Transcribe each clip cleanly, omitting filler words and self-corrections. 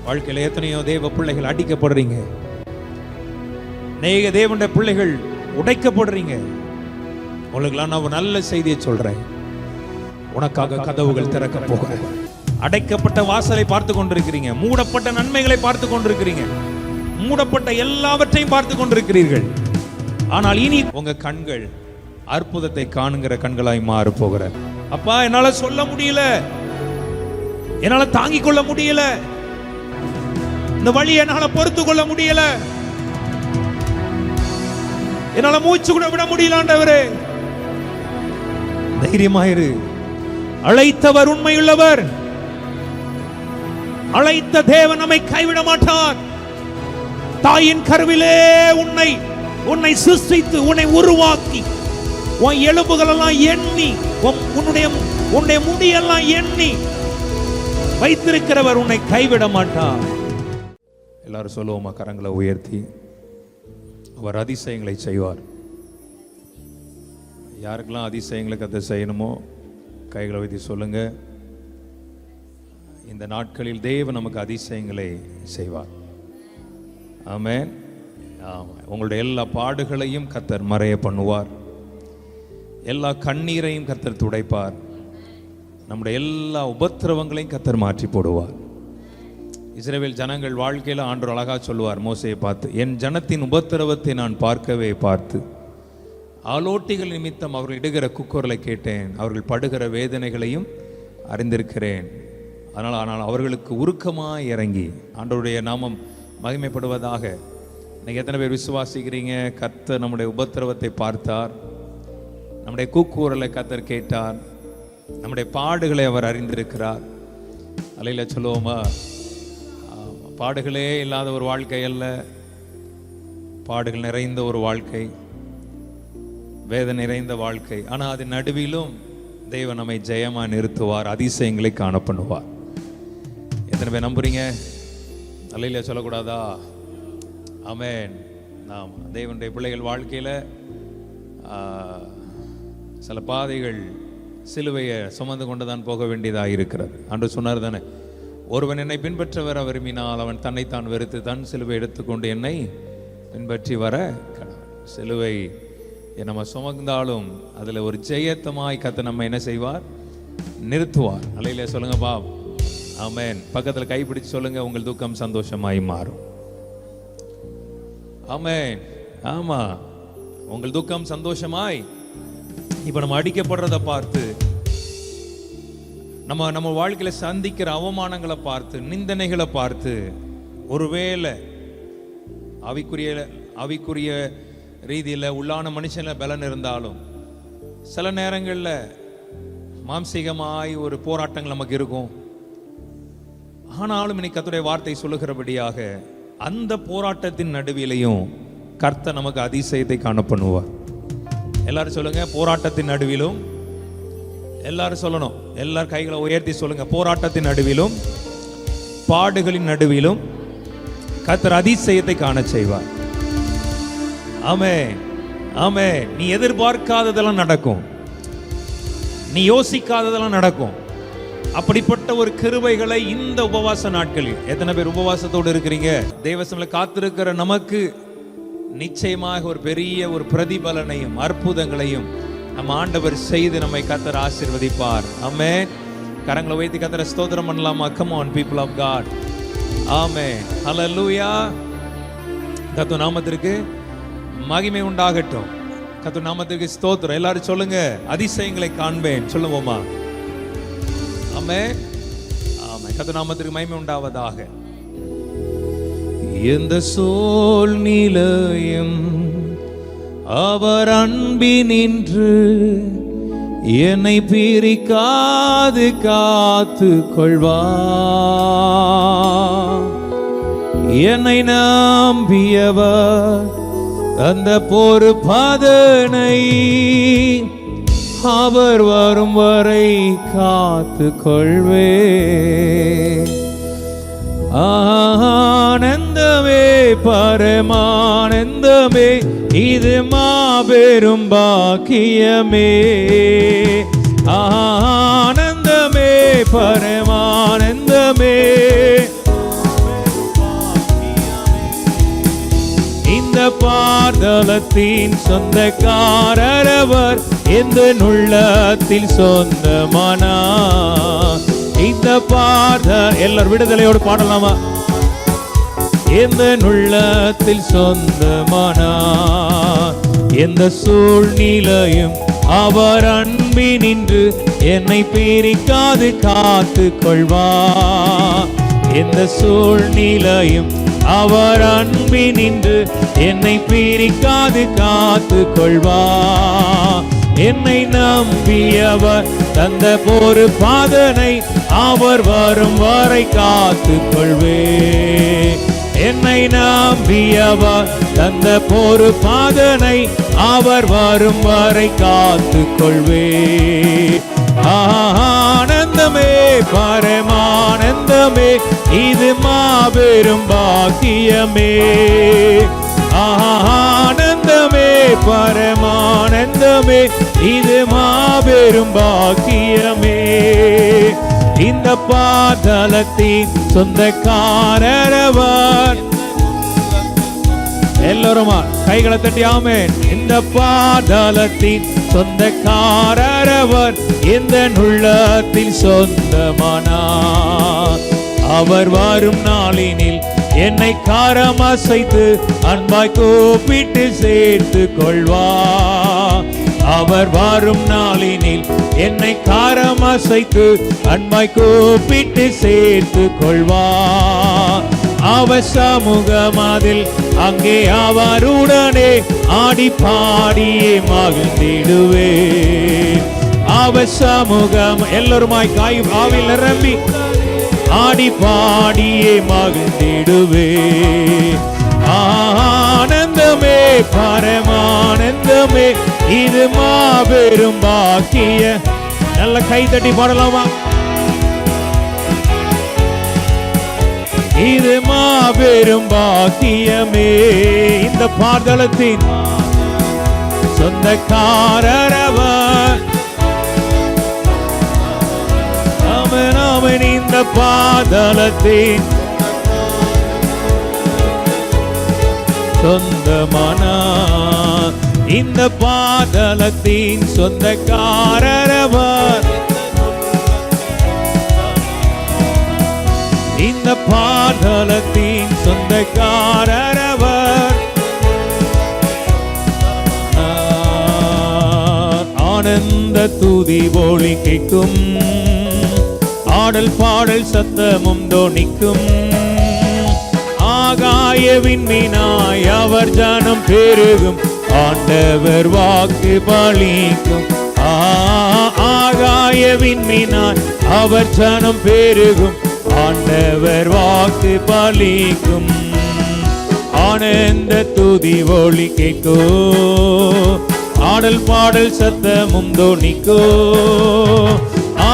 வாழ்க்கையில எத்தனையோ தேவ பிள்ளைகள் அடிக்கப்படுறீங்க, அநேக தேவனுடைய பிள்ளைகள் உடைக்கப்படுறீங்க. உங்களுக்கெல்லாம் நான் ஒரு நல்ல செய்தியை சொல்றேன். உனக்காக கதவுகள் திறக்க போக. அடைக்கப்பட்ட வாசலை பார்த்து கொண்டிருக்கிறீங்க, மூடப்பட்ட நன்மைகளை பார்த்து கொண்டிருக்கிறீங்க, மூடப்பட்ட எல்லாவற்றையும் பார்த்து கொண்டிருக்கிறீர்கள். ஆனால் இனி உங்க கண்கள் அற்புதத்தை காணுகிற கண்களாய் மாற போகிற. அப்பா, என்னால சொல்ல முடியல, என்னால தாங்கிக் கொள்ள முடியல, இந்த வழி என்னால பொறுத்து கொள்ள முடியல, என்னால மூச்சு கூட விட முடியல. ஆண்டவரே, தைரியமாயிரு. அழைத்தவர் உண்மையுள்ளவர். அழைத்த தேவன் நம்மை கைவிட மாட்டார். தாயின் கருவிலே உன்னை சிருஷ்டித்து உன்னை உருவாக்கி உன் எலும்புகள் எல்லாம் எண்ணி உன்னுடைய முடியெல்லாம் எண்ணி வைத்திருக்கிறவர் உன்னை கைவிட மாட்டார். எல்லாரும் சொல்லுவோமா? கரங்களை உயர்த்தி. அவர் அதிசயங்களை செய்வார். யாருக்கெல்லாம் அதிசயங்களை கர்த்தர் செய்யணுமோ கைகளை வைத்து சொல்லுங்க. இந்த நாட்களில் தேவன் நமக்கு அதிசயங்களை செய்வார். ஆமென். உங்களுடைய எல்லா பாடுகளையும் கர்த்தர் மறைய பண்ணுவார். எல்லா கண்ணீரையும் கர்த்தர் துடைப்பார். நம்முடைய எல்லா உபத்திரவங்களையும் கர்த்தர் மாற்றி போடுவார். இஸ்ரவேல் ஜனங்கள் வாழ்க்கையில் ஆண்டவர் அழகா சொல்லுவார் மோசேயை பார்த்து, என் ஜனத்தின் உபத்திரவத்தை நான் பார்க்கவே பார்த்து ஆலோட்டிகள் நிமித்தம் அவர்கள் இடுகிற குக்குரலை கேட்டேன், அவர்கள் படுகிற வேதனைகளையும் அறிந்திருக்கிறேன். ஆனால் அவர்களுக்கு உருக்கமாய் இறங்கி. ஆண்டவருடைய நாமம் மகிமைப்படுவதாக. இன்னைக்கு எத்தனை பேர் விசுவாசிக்கிறீங்க? கர்த்தர் நம்முடைய உபத்திரவத்தை பார்த்தார், நம்முடைய கூக்குரலை கர்த்தர் கேட்டார், நம்முடைய பாடுகளை அவர் அறிந்திருக்கிறார். அல்லேலூயா சொல்லுவோமா? பாடுகளே இல்லாத ஒரு வாழ்க்கை அல்ல, பாடுகள் நிறைந்த ஒரு வாழ்க்கை, வேதனை நிறைந்த வாழ்க்கை. ஆனால் அது நடுவிலும் தேவன் நம்மை ஜெயமா நிறுத்துவார், அதிசயங்களை காண பண்ணுவார். எத்தனை பேர் நம்புறீங்க? அல்லேலூயா சொல்லக்கூடாதா? ஆமென். நாம் தேவனுடைய பிள்ளைகள் வாழ்க்கையில சில பாதைகள் சிலுவையை சுமந்து கொண்டுதான் போக வேண்டியதாக இருக்கிறது. ஆண்டவர் சொன்னார் தானே, ஒருவன் என்னை பின்பற்ற வர விரும்பினால் அவன் தன்னைத்தான் வெறுத்து தன் சிலுவை எடுத்துக்கொண்டு என்னை பின்பற்றி வர. சிலுவை நம்ம சுமந்தாலும் அதுல ஒரு ஜெயத்தமாய் கர்த்தர் நம்ம என்ன செய்வார்? நிறுத்துவார். அல்லேலூயா சொல்லுங்க பா. ஆமென். பக்கத்துல கைப்பிடிச்சு சொல்லுங்க, உங்கள் துக்கம் சந்தோஷமாய் மாறும். ஆமென். ஆமா, உங்கள் துக்கம் சந்தோஷமாய். இப்ப நம்ம அடிக்கப்படுறத பார்த்து, நம்ம வாழ்க்கையில சந்திக்கிற அவமானங்களை பார்த்து, நிந்தனைகளை பார்த்து, ஒருவேளை அவிக்குரிய ரீதியில் உள்ளான மனுஷன்ல பலன் இருந்தாலும் சில நேரங்களில் மாம்சீகமாய் ஒரு போராட்டங்கள் நமக்கு இருக்கும். ஆனாலும் இன்னைக்கு கர்த்தருடைய வார்த்தை சொல்லுகிறபடியாக அந்த போராட்டத்தின் நடுவிலையும் கர்த்தர் நமக்கு அதிசயத்தை காண பண்ணுவார். எல்லாரும் சொல்லுங்க, போராட்டத்தின் நடுவிலும். எல்லாரும் சொல்லணும், எல்லாரும் கைகளை உயர்த்தி சொல்லுங்க, போராட்டத்தின் நடுவிலும் பாடுகளின் நடுவிலும் கர்த்தர் அதிசயத்தை காண செய்வார். ஆமென். ஆமென். நீ எதிர்பார்க்காததெல்லாம் நடக்கும், நீ யோசிக்காததெல்லாம் நடக்கும். அப்படிப்பட்ட ஒரு கிருபைகளை இந்த உபவாச நாட்களில் எத்தனை பேர் உபவாசத்தோடு இருக்கிறீங்க? தேவசம்ல காத்திருக்கிற நமக்கு நிச்சயமாக ஒரு பெரிய ஒரு பிரதிபலனையும் அற்புதங்களையும் நம்ம ஆண்டவர் செய்து நம்மை கர்த்தர் ஆசீர்வதிப்பார். ஆமென். கரங்களை வைத்து கர்த்தரை ஸ்தோத்திரம் பண்ணலாமா? Come on people of God. ஆமென். ஹல்லேலூயா. கர்த்தர் நாமத்திற்கு மகிமை உண்டாகட்டும். கர்த்தர் நாமத்திற்கு ஸ்தோத்திரம். எல்லாரும் சொல்லுங்க, அதிசயங்களை காண்பேன். சொல்லுவோமா? ஆமென். ஆமென். கர்த்தர் நாமத்திற்கு மகிமை உண்டாவதாக. எந்த சூழ்நிலையும் அவர் அன்பினின்று என்னை பிரிக்காது காத்து கொள்வார். என்னை நம்பியவர் அந்த பொறுப்பதனை அவர் வரும் வரை காத்து கொள்வே. ஆனந்தமே பரமானந்தமே, இது மாபெரும் பாக்கியமே. ஆனந்தமே பரமானந்தமே, பாதலத்தின் சொந்தக்காரரவர் எந்த உள்ளத்தில் சொந்தமானார். இந்த எல்லாரும் விடுதலையோடு பாடலாமா? எந்த உள்ளத்தில் சொந்தமானார். எந்த சூழ்நிலையும் அவர் அன்பினின்று என்னை பிரிக்காது காத்து கொள்வார். எந்த சூழ்நிலையும் அவர் அன்பினின்று என்னை பிரிக்காது காத்து கொள்வார். என்னை நம்பியவர் தந்த ஒரு பாதனை அவர் வரும் வரை காத்து கொள்வே. என்னை நம்பியவர் தந்த ஒரு பாதனை அவர் வரும் வரை காத்து கொள்வே. ஆனந்தமே பரமானந்தமே இது மாபெரும் பாக்கியமே. ஆனந்தமே பரமானந்தமே இது மாபெரும் பாக்கியமே. இந்த பாதலத்தின் சொந்தக்காரரவர். எல்லோருமா கைகளை தட்டி ஆமென். இந்த பாதலத்தின் சொந்தக்காரரவர் இந்த உள்ளத்தில் சொந்தமானார். அவர் வரும் நாளினில் என்னை காரம் அசைத்து அன்பாய் கூப்பிட்டு சேர்த்து கொள்வார். அவர் வரும் நாளினில் என்னை காரம் அசைத்து அன்பாய் கூப்பிட்டு சேர்த்து கொள்வார். அவர் சமூகமதில் அங்கே அவருடனே ஆடி பாடியே மகிழ்ந்திடுவே. அவர் சமூகம் எல்லோருமாய் காய் ஆவில் நிரம்பி ஆடி பாடியே மகிழ்ந்திடுவே. ஆனந்தமே பரமானந்தமே இது மாபெரும் பாக்கிய. நல்ல கை தட்டி பாடலாமா? இது மாபெரும் பாக்கியமே. இந்த பாதலத்தின் சொந்தக்காரரவர். அவன் அவன் இந்த பாதலத்தின் சொந்தமானார். இந்த பாதலத்தின் சொந்தக்காரரவர். இந்த பாதலத்தின் சொந்தக்காரரவர். ஆனந்த துதி ஒலி கேட்கும், ஆடல் பாடல் சத்தமும் தோனிக்கும். ஆகாய விண்மீனாய் அவர் ஜனம் பெருகும், ஆண்டவர் வாக்கு பலிக்கும். ஆகாய விண்மீனாய் அவர் ஜனம் பெருகும், ஆண்டவர் வாக்கு பலிக்கும். ஆனந்த துதி ஒலி கேட்கோ, ஆடல் பாடல் சத்தமும் தோனிக்கோ.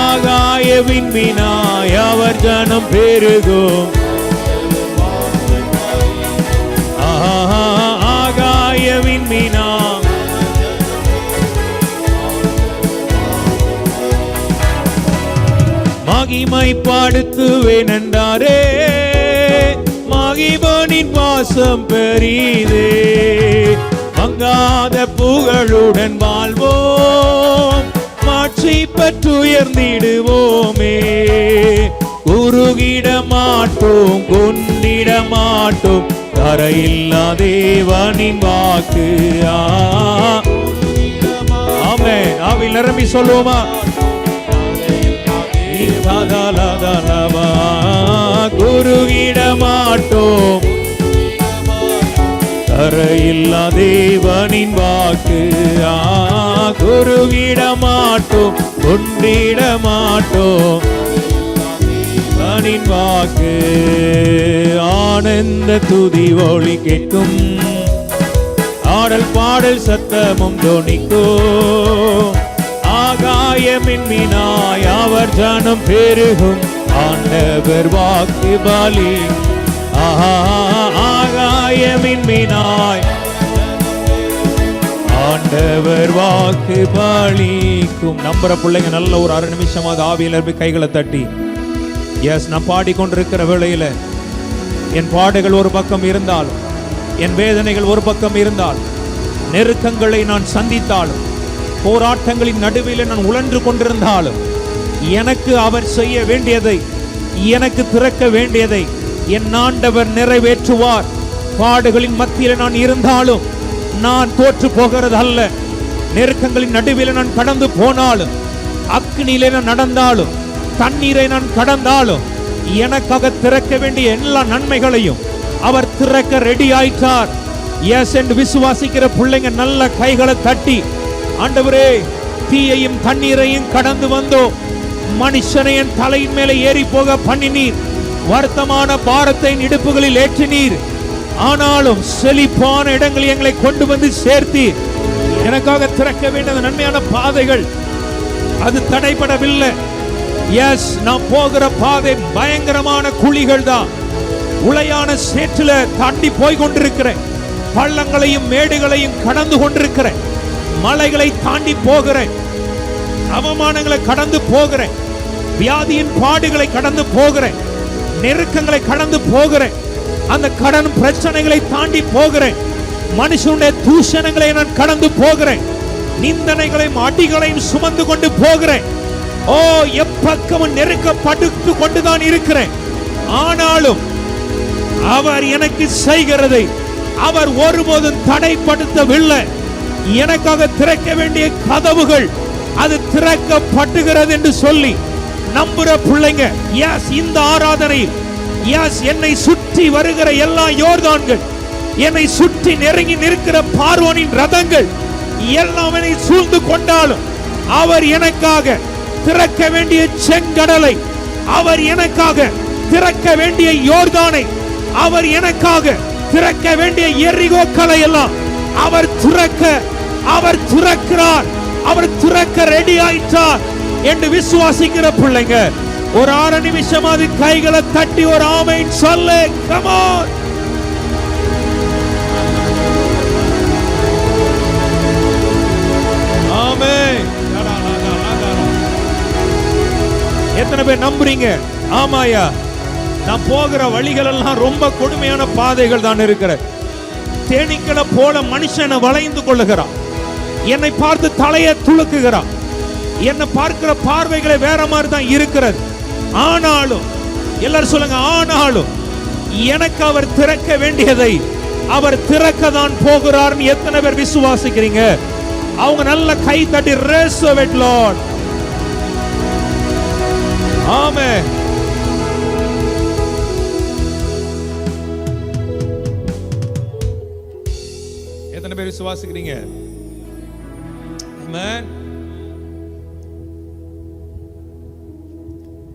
ஆகாய விண்மீனாய் அவர் ஜனம் பெருகும். ஆகாய விண்மீனா மகிமை பாடுத்துவேன் என்றாரே. மகிமனின் பாசம் பெரிதே. மங்காத புகழுடன் வாழ்வோம், மாட்சி பற்றுயர்ந்திடுவோமே. குறுகிட மாட்டோம், கொண்டிட மாட்டோம், தரையில்லா தேவனின் வாக்கு. ஆமென். ஆவியில் நிரம்பி சொல்லுவோமா? குறுகிட மாட்டோம், தரையில்லா தேவனின் வாக்கு. குறுகிட மாட்டோம், கொண்டிட மாட்டோம், தேவனின் வாக்கு. ஆனந்த துதி ஒலி கேட்கும், ஆடல் பாடல் சத்தமும் தோனிக்கோ. ஆகாய மின்மினாய் அவர் ஜனம் பெருகும், ஆண்டவர் வாக்கு பலி. ஆகாய மின்மினாய் ஆண்டவர் வாக்கு பலிக்கும். நம்புற பிள்ளைங்க நல்ல ஒரு 6 நிமிஷமாவது ஆவியில் இருந்து கைகளை தட்டி, எஸ், நான் பாடிக்கொண்டிருக்கிற வேளையில என் பாடுகள் ஒரு பக்கம் இருந்தால், என் வேதனைகள் ஒரு பக்கம் இருந்தால், நெருக்கங்களை நான் சந்தித்தாலும், போராட்டங்களின் நடுவில் நான் உழன்று கொண்டிருந்தாலும், எனக்கு அவர் செய்ய வேண்டியதை, எனக்கு திறக்க வேண்டியதை என் ஆண்டவர் நிறைவேற்றுவார். பாடுகளின் மத்தியில் நான் இருந்தாலும் நான் தோற்று போகிறது அல்ல. நெருக்கங்களின் நடுவில் நான் கடந்து போனாலும், அக்னியிலே நான் நடந்தாலும், தண்ணீரை நான் கடந்தாலும், எனக்காக திறக்க வேண்டிய எல்லா நன்மைகளையும் அவர் திறக்க ரெடி ஆயிட்டார். எஸ் என்று விசுவாசிக்கிற பிள்ளைங்க நல்ல கைகளை தட்டி, ஆண்டவரே, தீயையும் தண்ணீரையும் கடந்து வந்தோம், மனுஷனை என் தலையின் மேலே ஏறி போக பண்ணினீர், வருத்தமான பாரத்தை இடுப்புகளில் ஏற்றினீர், ஆனாலும் செழிப்பான இடங்களில் எங்களை கொண்டு வந்து சேர்த்தீர். எனக்காக திறக்க வேண்டிய நன்மையான பாதைகள் அது தடைபடவில்லை. எஸ், நான் போகிற பாதை பயங்கரமான குழிகள் தான். உளையான சேற்றில தாண்டி போய் கொண்டிருக்கிறேன். பள்ளங்களையும் மேடுகளையும் கடந்து கொண்டிருக்கிறேன். மலைகளை தாண்டி போகிறேன். அவமானங்களை கடந்து போகிறேன். வியாதியின் பாடுகளை கடந்து போகிறேன். நெருக்கங்களை கடந்து போகிறேன். அந்த கடன் பிரச்சனைகளை தாண்டி போகிறேன். மனுஷனுடைய தூஷணங்களை நான் கடந்து போகிறேன். நிந்தனைகளையும் அடிகளையும் சுமந்து கொண்டு போகிறேன். ஓ, எப்பக்கமும் நெருக்கப்பட்டு கொண்டுதான் இருக்கிறேன். ஆனாலும் அவர் எனக்கு செய்கிறதை அவர் ஒருபோதும் தடைப்படுத்தவில்லை. எனக்காக திறக்க வேண்டிய கதவுகள் அது திறக்கப்படுகிறது என்று சொல்லி நம்புற பிள்ளைங்க, எஸ், இந்த ஆராதனையில், எஸ், என்னை சுற்றி வருகிற எல்லா யோர்தான்கள், என்னை சுற்றி நெருங்கி நிற்கிற பார்வோனின் ரதங்கள் எல்லாம் என்னை சூழ்ந்து கொண்டாலும், அவர் எனக்காக திறக்க வேண்டிய செங்கடலை, அவர் எனக்காக திறக்க வேண்டிய யோர்தானை, அவர் எனக்காக திறக்க வேண்டிய எரிகோக்களை எல்லாம் அவர் திறக்கிறார். அவர் திறக்க ரெடி ஆயிட்டார் என்று விசுவாசிக்கிற பிள்ளைங்க ஒரு 6 நிமிஷம் அது கைகளை தட்டி ஒரு ஆமென் சொல்லு. Come on. ஆமென். எத்தனை பேர் நம்புறீங்க? ஆமாயா, நான் போகிற வழிகள் எல்லாம் ரொம்ப கொடுமையான பாதைகள் தான் இருக்கிற. தேனீக்களை போல மனுஷனை வளைந்து கொள்ளுகிறான். என்னை பார்த்து தலையை துளுக்குகிறான். என்னை பார்க்கிற பார்வைகளை வேற மாதிரி தான் இருக்கிறது. ஆனாலும், எல்லாரும் சொல்லுங்க, ஆனாலும் எனக்கு அவர் திறக்க வேண்டியதை அவர் திறக்க தான் போகிறார். எத்தனை பேர் விசுவாசிக்கிறீங்க? அவங்க நல்ல கை தட்டி receive it Lord. ஆமென். எத்தனை பேர் விசுவாசிக்கிறீங்க? ஆமென்.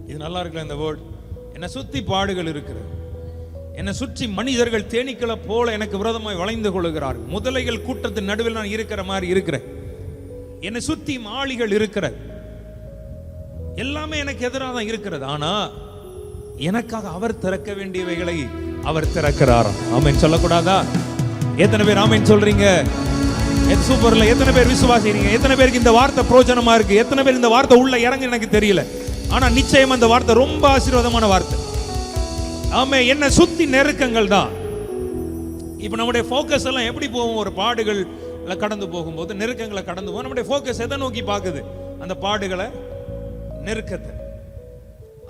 இது நல்லா இருக்குல்ல இந்த வேர்ட்? என்னை சுத்தி பாடுகள் இருக்கிறது. என்னை சுற்றி மனிதர்கள் தேனீக்களை போல எனக்கு விரோதமாய் வளைந்து கொள்ளுகிறார்கள். முதலைகள் கூட்டத்தின் நடுவில் நான் இருக்கிற மாதிரி இருக்கிறேன். என்னை சுத்தி மாளிகள் இருக்கிறது. எல்லாமே எனக்கு எதிராக தான் இருக்கிறது. ஆனா எனக்காக அவர் திறக்க வேண்டியவைகளை அவர் திறக்கிறாராம். ஆமென் சொல்லக்கூடாதா? எத்தனை பேர் ஆமென் சொல்றீங்க? சூப்பர்ல. எத்தனை பேர் விசுவாசிக்கிறீங்க? எத்தனை பேருக்கு இந்த வார்த்தை பிரயோஜனமா இருக்கு? எத்தனை பேர் இந்த வார்த்தை உள்ள இறங்க எனக்கு தெரியல. ஆனா நிச்சயம் அந்த வார்த்தை ரொம்ப ஆசீர்வாதமான வார்த்தை. ஆமே. என்ன சுத்தி நெருக்கங்கள் தான். இப்ப நம்முடைய ஃபோக்கஸ் எல்லாம் எப்படி போகும்? ஒரு பாடுகள் கடந்து போகும்போது, நெருக்கங்களை கடந்து போகும், நம்முடைய ஃபோக்கஸ் எதை நோக்கி பார்க்குது? அந்த பாடுகளை, நெருக்கத்தை.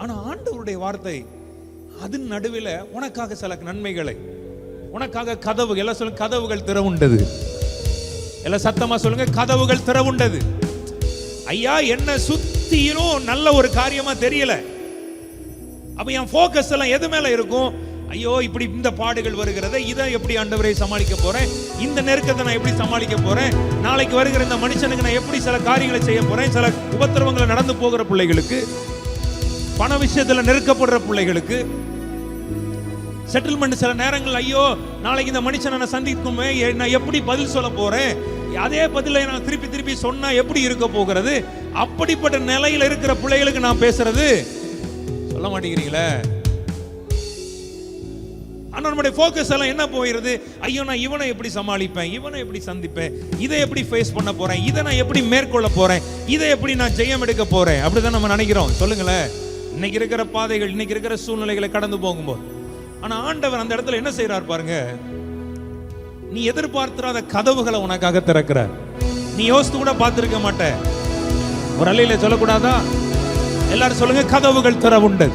ஆனா ஆண்டவருடைய வார்த்தை அதன் நடுவில் உனக்காக சில நன்மைகளை, உனக்காக கதவுகள், எல்லாம் சொல்லுங்க, கதவுகள் திறவுண்டது. எல்லாம் சத்தமா சொல்லுங்க, கதவுகள் திறவுண்டது. ஐயா, என்ன சுத்தியும் நல்ல ஒரு காரியமா தெரியல. அப்ப என் ஃபோக்கஸ் எல்லாம் எது மேல இருக்கும்? ஐயோ, இப்படி இந்த பாடுகள் வருகிறத, இதை எப்படி ஆண்டவரை சமாளிக்க போறேன்? இந்த நெருக்கத்தை நான் எப்படி சமாளிக்க போறேன்? நாளைக்கு வருகிற இந்த மனுஷனுக்கு நான் எப்படி சில காரியங்களை செய்ய போறேன்? சில உபத்திரவங்களை நடந்து போகிற பிள்ளைகளுக்கு, பண விஷயத்துல நெருக்கப்படுற பிள்ளைகளுக்கு, செட்டில்மெண்ட் சில நேரங்கள், ஐயோ நாளைக்கு இந்த மனுஷனை நான் சந்திக்குமே, நான் எப்படி பதில் சொல்ல போறேன்? அதே பதிலை நான் திருப்பி திருப்பி சொன்னா எப்படி இருக்க போகிறது? அப்படிப்பட்ட நிலையில் இருக்கிற பிள்ளைகளுக்கு நான் பேசுறது சொல்ல மாட்டேங்கிறீங்களே. ஆனா நம்முடைய ஃபோக்கஸ் எல்லாம் என்ன போயிடுது? ஐயோ, நான் இவனை எப்படி சமாளிப்பேன்? இவனை எப்படி சந்திப்பேன்? இதை எப்படி ஃபேஸ் பண்ண போறேன்? இதை நான் எப்படி மேற்கொள்ள போறேன்? இதை எப்படி நான் ஜெயம் எடுக்க போறேன்? அப்படிதான் நம்ம நினைக்கிறோம். சொல்லுங்களேன், இன்னைக்கு இருக்கிற பாதைகள், இன்னைக்கு இருக்கிற சூழ்நிலைகளை கடந்து போகும்போது. ஆனா ஆண்டவர் அந்த இடத்துல என்ன செய்யறார் பாருங்க. நீ எதிர்பார்த்திராத கதவுகளை உனக்காக திறக்கிறார். நீ யோசித்து கூட பார்த்திருக்க மாட்ட. ஒரு அல்லையில சொல்லக்கூடாதா? எல்லாரும் சொல்லுங்க, கதவுகள் திறவுண்டு.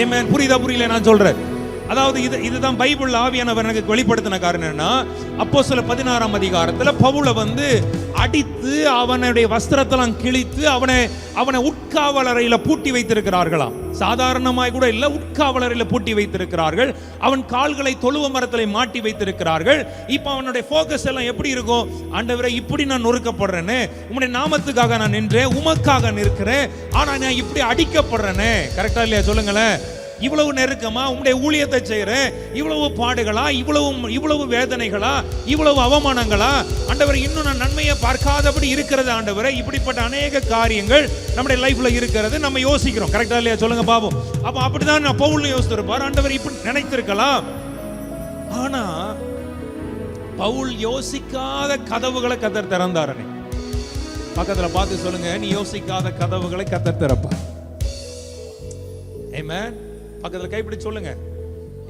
ஆமென். புரியுதா புரியல நான் சொல்றேன்? அதாவது இதுதான் பைபிள் ஆவியானவர் எனக்கு வெளிப்படுத்தின காரணம் என்னன்னா, அப்போஸ்தலர் 16ஆம் அதிகாரத்துல பவுலை அடித்து அவனுடைய வஸ்திரத்தெல்லாம் கிழித்து அவனை உட்காவலறையில பூட்டி வைத்திருக்கிறார்களாம். சாதாரணமாய் கூட இல்ல, உட்காவலறையில பூட்டி வைத்திருக்கிறார்கள். அவன் கால்களை தொழுவ மரத்திலே மாட்டி வைத்திருக்கிறார்கள். இப்ப அவனுடைய போக்கஸ் எல்லாம் எப்படி இருக்கும்? ஆண்டவரே, இப்படி நான் நொறுக்கப்படுறேனே, உம்முடைய நாமத்துக்காக நான் நின்றேன், உமக்காக நிற்கிறேன், ஆனா நான் இப்படி அடிக்கப்படுறேனே. கரெக்டா இல்லையா சொல்லுங்களேன்? இவ்வளவு நெருக்கமா உம்முடைய ஊழியத்தை செய்யறேன், இவ்வளவு பாடுகளா, இவ்வளவு வேதனைகளா, இவ்வளவு அவமானங்களா ஆண்டவரே, இன்னும் நான் நன்மையை பார்க்காதபடி இருக்கிறது ஆண்டவரே. இப்படிப்பட்ட அநேக காரியங்கள் நம்முடைய லைஃப்ல இருக்கிறது, நம்ம யோசிக்கிறோம். கரெக்டா இல்லையா சொல்லுங்க பாப்போம். அப்ப அப்படிதான் நான் பவுல் யோசித்திருப்பார், ஆண்டவர் இப்படி நினைத்திருக்கலாம். ஆனா பவுல் யோசிக்காத கதவுகளை கர்த்தர் திறந்தாரனே. பக்கத்துல பார்த்து சொல்லுங்க, நீ யோசிக்காத கதவுகளை கர்த்தர் திறப்பார். ஆமென். பக்கத்துல கைப்பிடி சொல்லுங்க,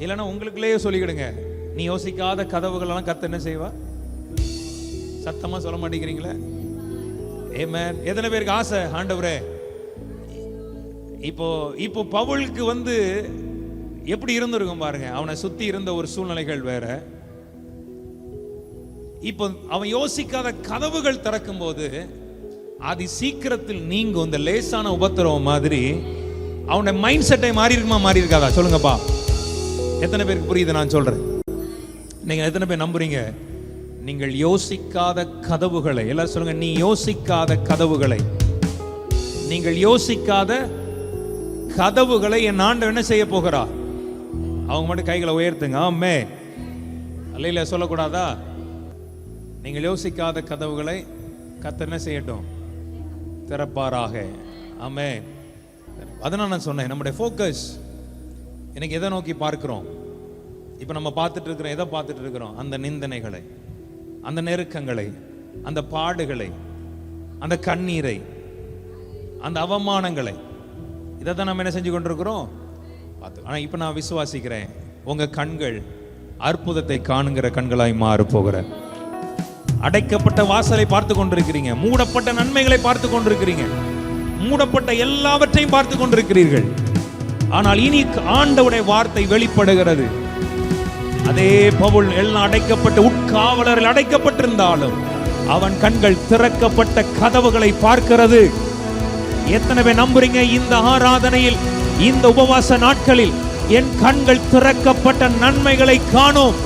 இல்லைன்னா உங்களுக்குள்ளேயே சொல்லிக்கிடுங்க, நீ யோசிக்காத கதவுகள் எல்லாம் கர்த்தர் என்ன செய்வா? சத்தமா சொல்ல மாட்டேங்கிறீங்களே? ஆமென். எத்தனை பேருக்கு ஆசை, ஆண்டவரே இப்போ பவுலுக்கு எப்படி இருந்திருக்கும் பாருங்க. அவனை சுத்தி இருந்த ஒரு சூழ்நிலைகள் வேற. இப்போ அவன் யோசிக்காத கதவுகள் திறக்கும் போது அது சீக்கிரத்தில் நீங்கும். இந்த லேசான உபத்திரவம் மாதிரி அவனுடைய மைண்ட் செட்டை மாறி இருக்குமா, மாறி இருக்காதா சொல்லுங்கப்பா? எத்தனை பேருக்கு புரியுது நான் சொல்றேன்? நீங்க எத்தனை பேர் நம்புறீங்க? நீங்கள் யோசிக்காத கதவுகளை, எல்லாரும் சொல்லுங்க, நீ யோசிக்காத கதவுகளை, நீங்கள் யோசிக்காத கதவுகளை என் ஆண்டவர் என்ன செய்ய போகிறா? அவங்க மட்டும் கைகளை உயர்த்துங்க. ஆமென். அல்லேலூயா சொல்லக்கூடாதா? நீங்கள் யோசிக்காத கதவுகளை கர்த்தர் என்ன செய்யட்டும்? திறப்பாராக. ஆமென். அதனால நான் சொன்னேன், நம்முடைய ஃபோக்கஸ் எனக்கு எதை நோக்கி பார்க்கிறோம்? இப்போ நம்ம பார்த்துட்டு இருக்கிறோம், எதை பார்த்துட்டு இருக்கிறோம்? அந்த நிந்தனைகளை, அந்த நெருக்கங்களை, அந்த பாடுகளை, அந்த கண்ணீரை, அந்த அவமானங்களை, இதை தான் நம்ம என்ன செஞ்சு கொண்டிருக்கிறோம்? பார்த்து. ஆனால் இப்போ நான் விசுவாசிக்கிறேன், உங்க கண்கள் அற்புதத்தை காணுங்கிற கண்களாய் மாற போகிற. அடைக்கப்பட்ட வாசலை பார்த்து கொண்டிருக்கிறீங்க, மூடப்பட்ட நன்மைகளை பார்த்து கொண்டிருக்கிறீங்க, மூடப்பட்ட எல்லாவற்றையும் பார்த்து கொண்டிருக்கிறீர்கள். ஆனால் இனி ஆண்டவருடைய வார்த்தை வெளிப்படுகிறது. அதே பவுல் எல்லாம் அடைக்கப்பட்ட உட்காவலரில் அடைக்கப்பட்டிருந்தாலும் அவன் கண்கள் திறக்கப்பட்ட கதவுகளை பார்க்கிறது. எத்தனை பேர் நம்புறீங்க? இந்த ஆராதனையில், இந்த உபவாச நாட்களில் என் கண்கள் திறக்கப்பட்ட நன்மைகளை காணும்,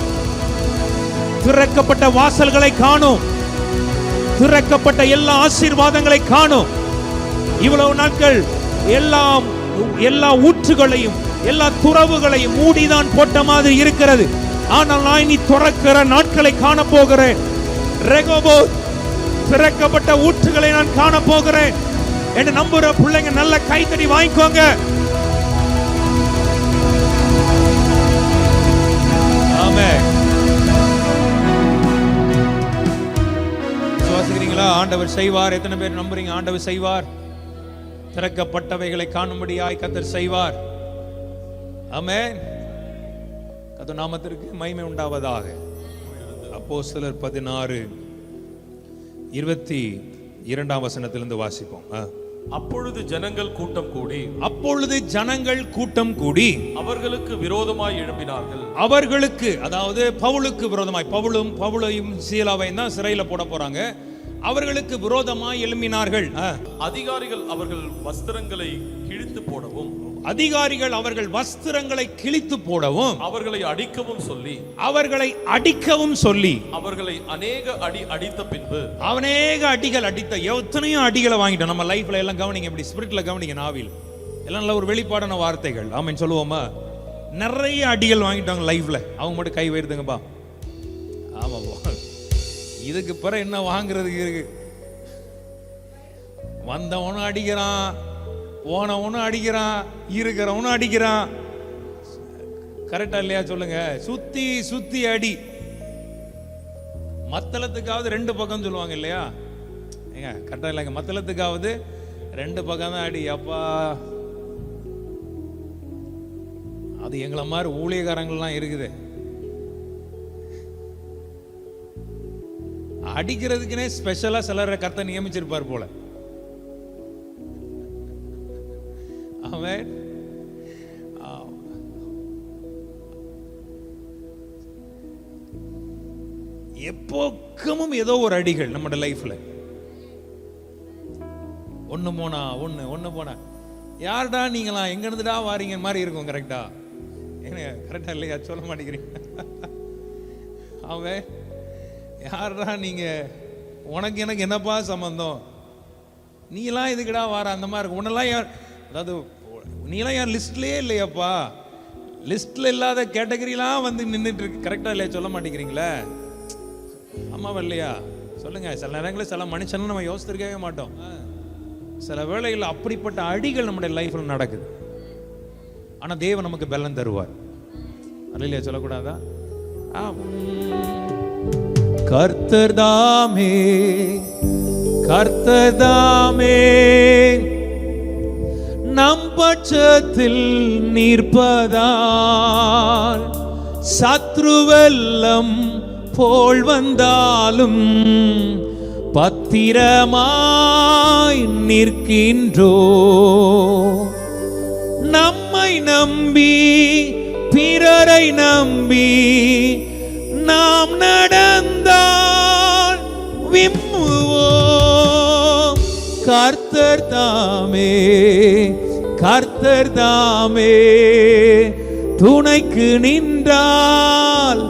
திறக்கப்பட்ட வாசல்களை காணும், திறக்கப்பட்ட எல்லா ஆசீர்வாதங்களை காணும். இவ்வளவு நாட்கள் எல்லா ஊற்றுகளையும் எல்லா துறவுகளையும் மூடிதான் போட்ட மாதிரி இருக்கிறது. ஆனால் நான் இனி துறக்கிற நாட்களை காண போகிறேன். ரெகோபோத், திறக்கப்பட்ட ஊற்றுகளை நான் காண போகிறேன் என்று நம்புற பிள்ளைங்க நல்ல கைத்தடி வாங்கிக்கோங்க. ஆமென். விசுவாசிக்கிறீங்களா? ஆண்டவர் செய்வார். எத்தனை பேர் நம்புறீங்க? ஆண்டவர் செய்வார். திறக்கப்பட்டவைகளை காணும்படியாய் கர்த்தர் செய்வார். ஆமென். கர்த்தர் நாமத்திற்கு மகிமை உண்டாவதாக. அப்போஸ்தலர் 16:22 வசனத்திலிருந்து வாசிப்போம். அப்பொழுது ஜனங்கள் கூட்டம் கூடி அவர்களுக்கு விரோதமாய் எழும்பினார்கள். அவர்களுக்கு, அதாவது பவுலுக்கு விரோதமாய், பவுலையும் சீலாவையும் தான் சிறையில போட போறாங்க. அவர்களுக்கு விரோதமாய் எழும்பினார்கள். அதிகாரிகள் அவர்கள் வஸ்திரங்களை கிழித்து போடவும் அவர்களை அடிக்கவும் சொல்லி அவர்களை அநேக அடி அடித்த பின்பு, அநேக அடிகள் அடித்த, எத்தனையோ அடிகளை வாங்கிட்டோம். நம்ம லைஃப்ல எல்லாம் கவனிங்க, இப்படி ஸ்பிரிட்ல கவனிங்க, நாவில் எல்லாம் நல்ல ஒரு வெளிப்பாடான வார்த்தைகள். ஆமென் சொல்லுவோமா? நிறைய அடிகள் வாங்கிட்டாங்க லைஃப்ல. அவங்க மட்டும் கை உயர்த்துங்கப்பா. ஆமா, இதுக்கு பிறகு என்ன வாங்குறதுக்கு இருக்கு? வந்தவனும் அடிக்கிறான், போனவனும் அடிக்கிறான், இருக்கிறவனும் அடிக்கிறான். கரெக்டா இல்லையா சொல்லுங்க? சுத்தி சுத்தி அடி. மத்தளத்துக்காவது ரெண்டு பக்கம் சொல்லுவாங்க இல்லையா? ஏங்க கரெக்டா இல்லைங்க? மத்தளத்துக்காவது ரெண்டு பக்கம் தான் அடி. அப்பா, அது எங்களை மாதிரி ஊழியக்காரங்கள்லாம் இருக்குது. அடிக்கிறதுக்குனே ஸ்பெஷலா சிலரை கர்த்தர் நியமிச்சிருப்பார் போல. ஆமென். எப்போக்கமும் ஏதோ ஒரு அடிகள் நம்ம லைஃப்ல. ஒண்ணு போனா யார்டா நீங்களா, எங்க இருந்துடா வாரீங்க மாதிரி இருக்கும். கரெக்டா? கரெக்டா இல்லையா? சொல்ல மாட்டேங்கிறீங்க. அவன் யார்டா நீங்க, உனக்கு எனக்கு என்னப்பா சம்பந்தம், நீ எல்லாம் இதுக்குடா வார அந்த மாதிரி இருக்கும். உன்னெல்லாம் யார், அதாவது நீலாம் யார் லிஸ்ட்லயே இல்லையாப்பா, லிஸ்ட்ல இல்லாத கேட்டகரிலாம் வந்து நின்றுட்டு இருக்கு. கரெக்டா இல்லையா? சொல்ல மாட்டேங்கிறீங்களே. ஆமாவா இல்லையா? சொல்லுங்க. சில நேரங்களில் சில மனுஷனும் நம்ம யோசிச்சிருக்கவே மாட்டோம். சில வேளைகளில் அப்படிப்பட்ட அடிகள் நம்முடைய லைஃப்ல நடக்குது. ஆனா தேவன் நமக்கு பலன் தருவார். அல்லையா? சொல்லக்கூடாதா? கர்த்தர் தாமே, கர்த்தர் தாமே நம் பட்சத்தில் நிற்பதால் சத்ருவெல்லம் போல் வந்தாலும் பத்திரமாய் நிற்கின்றோ. நம்மை நம்பி பிறரை நம்பி நாம் நடந்தால் விம்முவோம். கர்த்தர் தாமே, கர்த்தர் தாமே துணைக்கு நின்றால்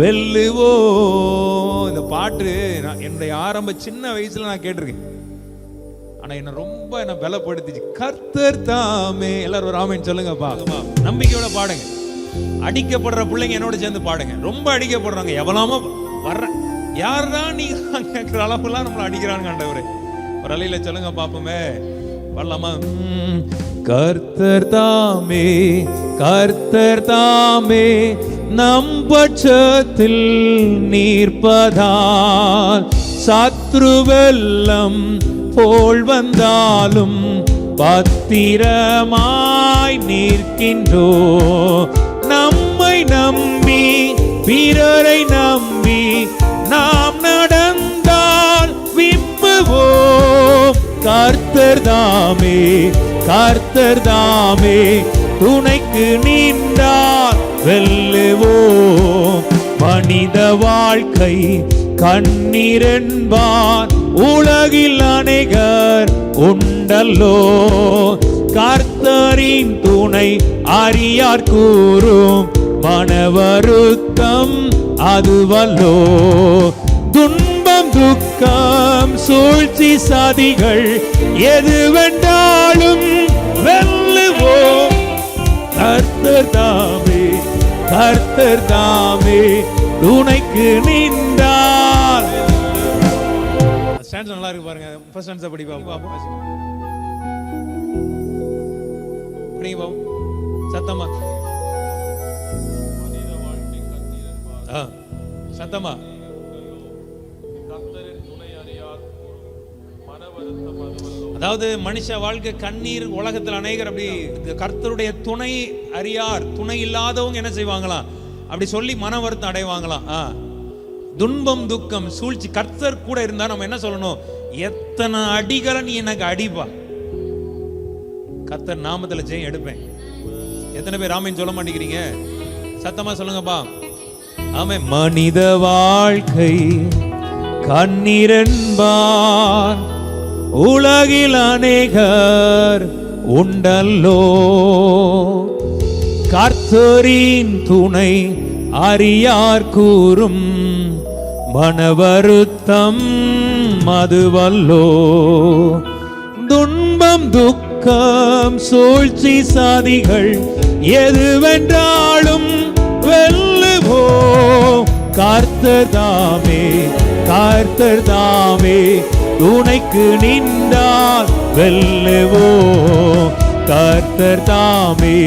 வெல்லுவோ. இந்த பாட்டு என்னுடைய ஆரம்ப சின்ன வயசுல நான் கேட்டிருக்கேன். ஆனா என்ன ரொம்ப பலப்படுத்திச்சு. கர்த்தர் தாமே. எல்லாரும் ஒரு ஆமென் சொல்லுங்கப்பா. நம்பிக்கையோட பாடுங்க. அடிக்கப்படுற பிள்ளைங்க என்னோட சேர்ந்து பாடுங்க. ரொம்ப அடிக்கப்படுறாங்க, எவனாம வர்ற யாருதான் நீ கேட்கிற அளவுலாம் நம்மள அடிக்கிறாங்க. ஆண்டவரே ஒரு அலையில சொல்லுங்க பாப்போமே. வரலாமா? கர்த்தர் தாமே, கர்த்தர் தாமே நம் பட்சத்தில் நிற்பதால் சத்ருவெல்லம் போல் வந்தாலும் பத்திரமாய் நிற்கின்றோ. நம்மை நம்பி பிறரை நம்பி நாம் நடந்தால் விம்முவோம். கர்த்தர் தாமே, கர்த்தர் தாமே துணைக்கு நின்றால் வெல்லுவோம். மனித வாழ்க்கை கண்ணீரென்பார் உலகில் அநேகர் உண்டல்லோ. கர்த்தரின் துணை அறியார் கூறும் மனவருத்தம் அதுவல்லோ. துன்பம் துக்கம் சூழ்ச்சி சதிகள் எதுவென்றாலும் வெல்லுவோம். கர்த்தர் தாமே, கர்த்தர் தாமே துணைக்கு நின்றால். ஸ்டான்ஸ் நல்லா இருக்கு பாருங்க. ஃபர்ஸ்ட் ஸ்டான்ஸ் படி பாப்போம். படிங்க பாப்போம் சத்தமா. சத்தமா. அதாவது மனுஷ வாழ்க்கை கண்ணீர். உலகத்தில் அநேகர் அப்படி கர்த்தருடைய துணை அறியார், துணை இல்லாதவங்க என்ன செய்வாங்களாம், அப்படி சொல்லி மன வருத்தம் அடைவாங்களாம். துன்பம் துக்கம் சூழ்ச்சி. கர்த்தர் கூட இருந்தா நம்ம என்ன சொல்லணும், எத்தனை அடிகளை நீ எனக்கு அடிப்பா, கர்த்தர் நாமத்துல ஜெயம் எடுப்பேன். எத்தனை பேர் ஆமென் சொல்ல மாட்டேங்கிறீங்க? சத்தமா சொல்லுங்கப்பா. ஆமென். மனித வாழ்க்கை கண்ணீரென்பார் உலகில் அநேகர் உண்டல்லோ. கர்த்தரின் துணை அறியார் கூறும் மனவருத்தம் அதுவல்லோ. துன்பம் துக்கம் சூழ்ச்சி சாதிகள் எதுவென்றாலும் வெல்லுவோ. கர்த்தர் தாமே, கர்த்தர் தாமே துணைக்கு நின்றால் வெல்லுவோ. கர்த்தர் தாமே,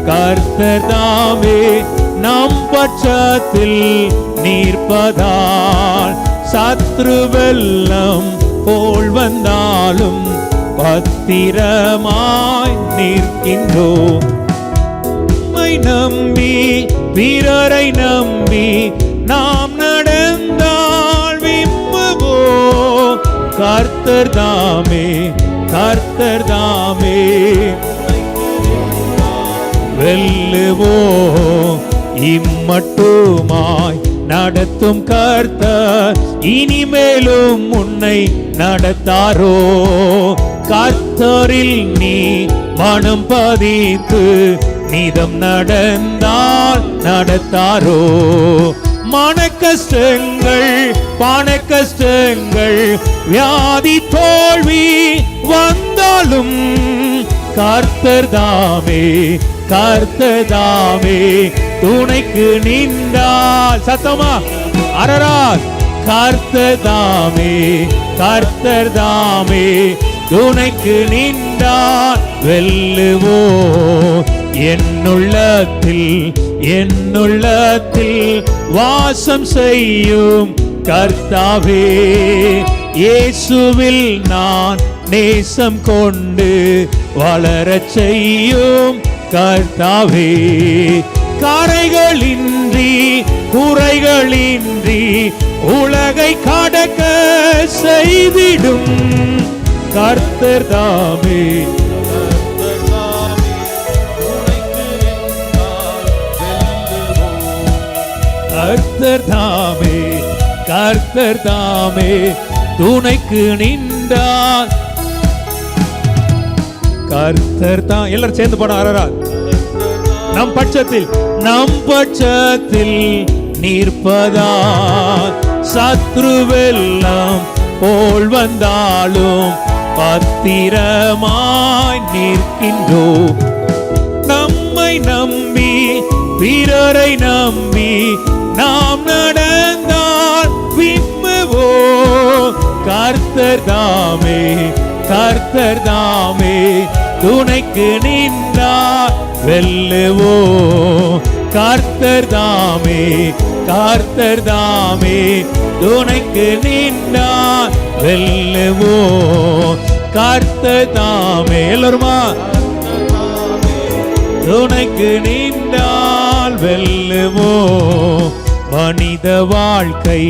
கர்த்தர் தாமே நம் பட்சத்தில் நிற்பதால் சத்ருவெல்லம் போல் வந்தாலும் பத்திரமாய் நிற்கின்றோம். நம்மை நம்பி பிறரை நம்பி நாம் நடந்தால் விம்முவோம். கர்த்தர் தாமே, கர்த்தர் தாமே. வெல்லுவோம் இம்மட்டுமாய் நடத்தும் கர்த்தர் இனிமேலும் உன்னை நடத்தாரோ. கர்த்தரில் நீ மனம் பதித்து நீதம் நடந்தால் நடத்தாரோ. மன கஷ்டங்கள், பண கஷ்டங்கள், வியாதி தோல்வி வந்தாலும் கர்த்தர் தாமே, கர்த்தர் தாமே துணைக்கு நின்றால். சத்தமா அரரா. கர்த்தர் தாமே, கர்த்தர் தாமே துணைக்கு நின்றால் வெல்லுவோ. என்னுள்ளத்தில், என்னுள்ளத்தில் வாசம் செய்யும் கர்த்தாவே, இயேசுவில் நான் நேசம் கொண்டு வளரச் செய்யும் கர்த்தாவே. கரைகளின்றி குறைகளின்றி உலகை கடக்க செய்திடும் கர்த்தர் தாமே, கர்த்தர் தாமே, கர்த்தர் தாமே துணைக்கு நின்றார். கர்த்தர் தான். எல்லாரும் சேர்ந்து பாட ஆரா. நம் பட்சத்தில், நம் பட்சத்தில் நிற்பதா. சத்ருவெல்லாம் போல் வந்தாலும் பத்திரமாய் நிற்கின்றோம். நம்மை நம்பி பிறரை நம்பி நாம் நடந்தால் விம்முவோ. கர்த்தர் தாமே, கர்த்தர் தாமே துணைக்கு நின்றார் வெல்லுவோ. கர்த்தர் தாமே, கர்த்தர் தாமே துணைக்கு நின்றார் வெல்லுவோ. கர்த்தர் தாமே எல்லாருமா துணைக்கு நின்றால் வெல்லுவோ. மனித வாழ்க்கை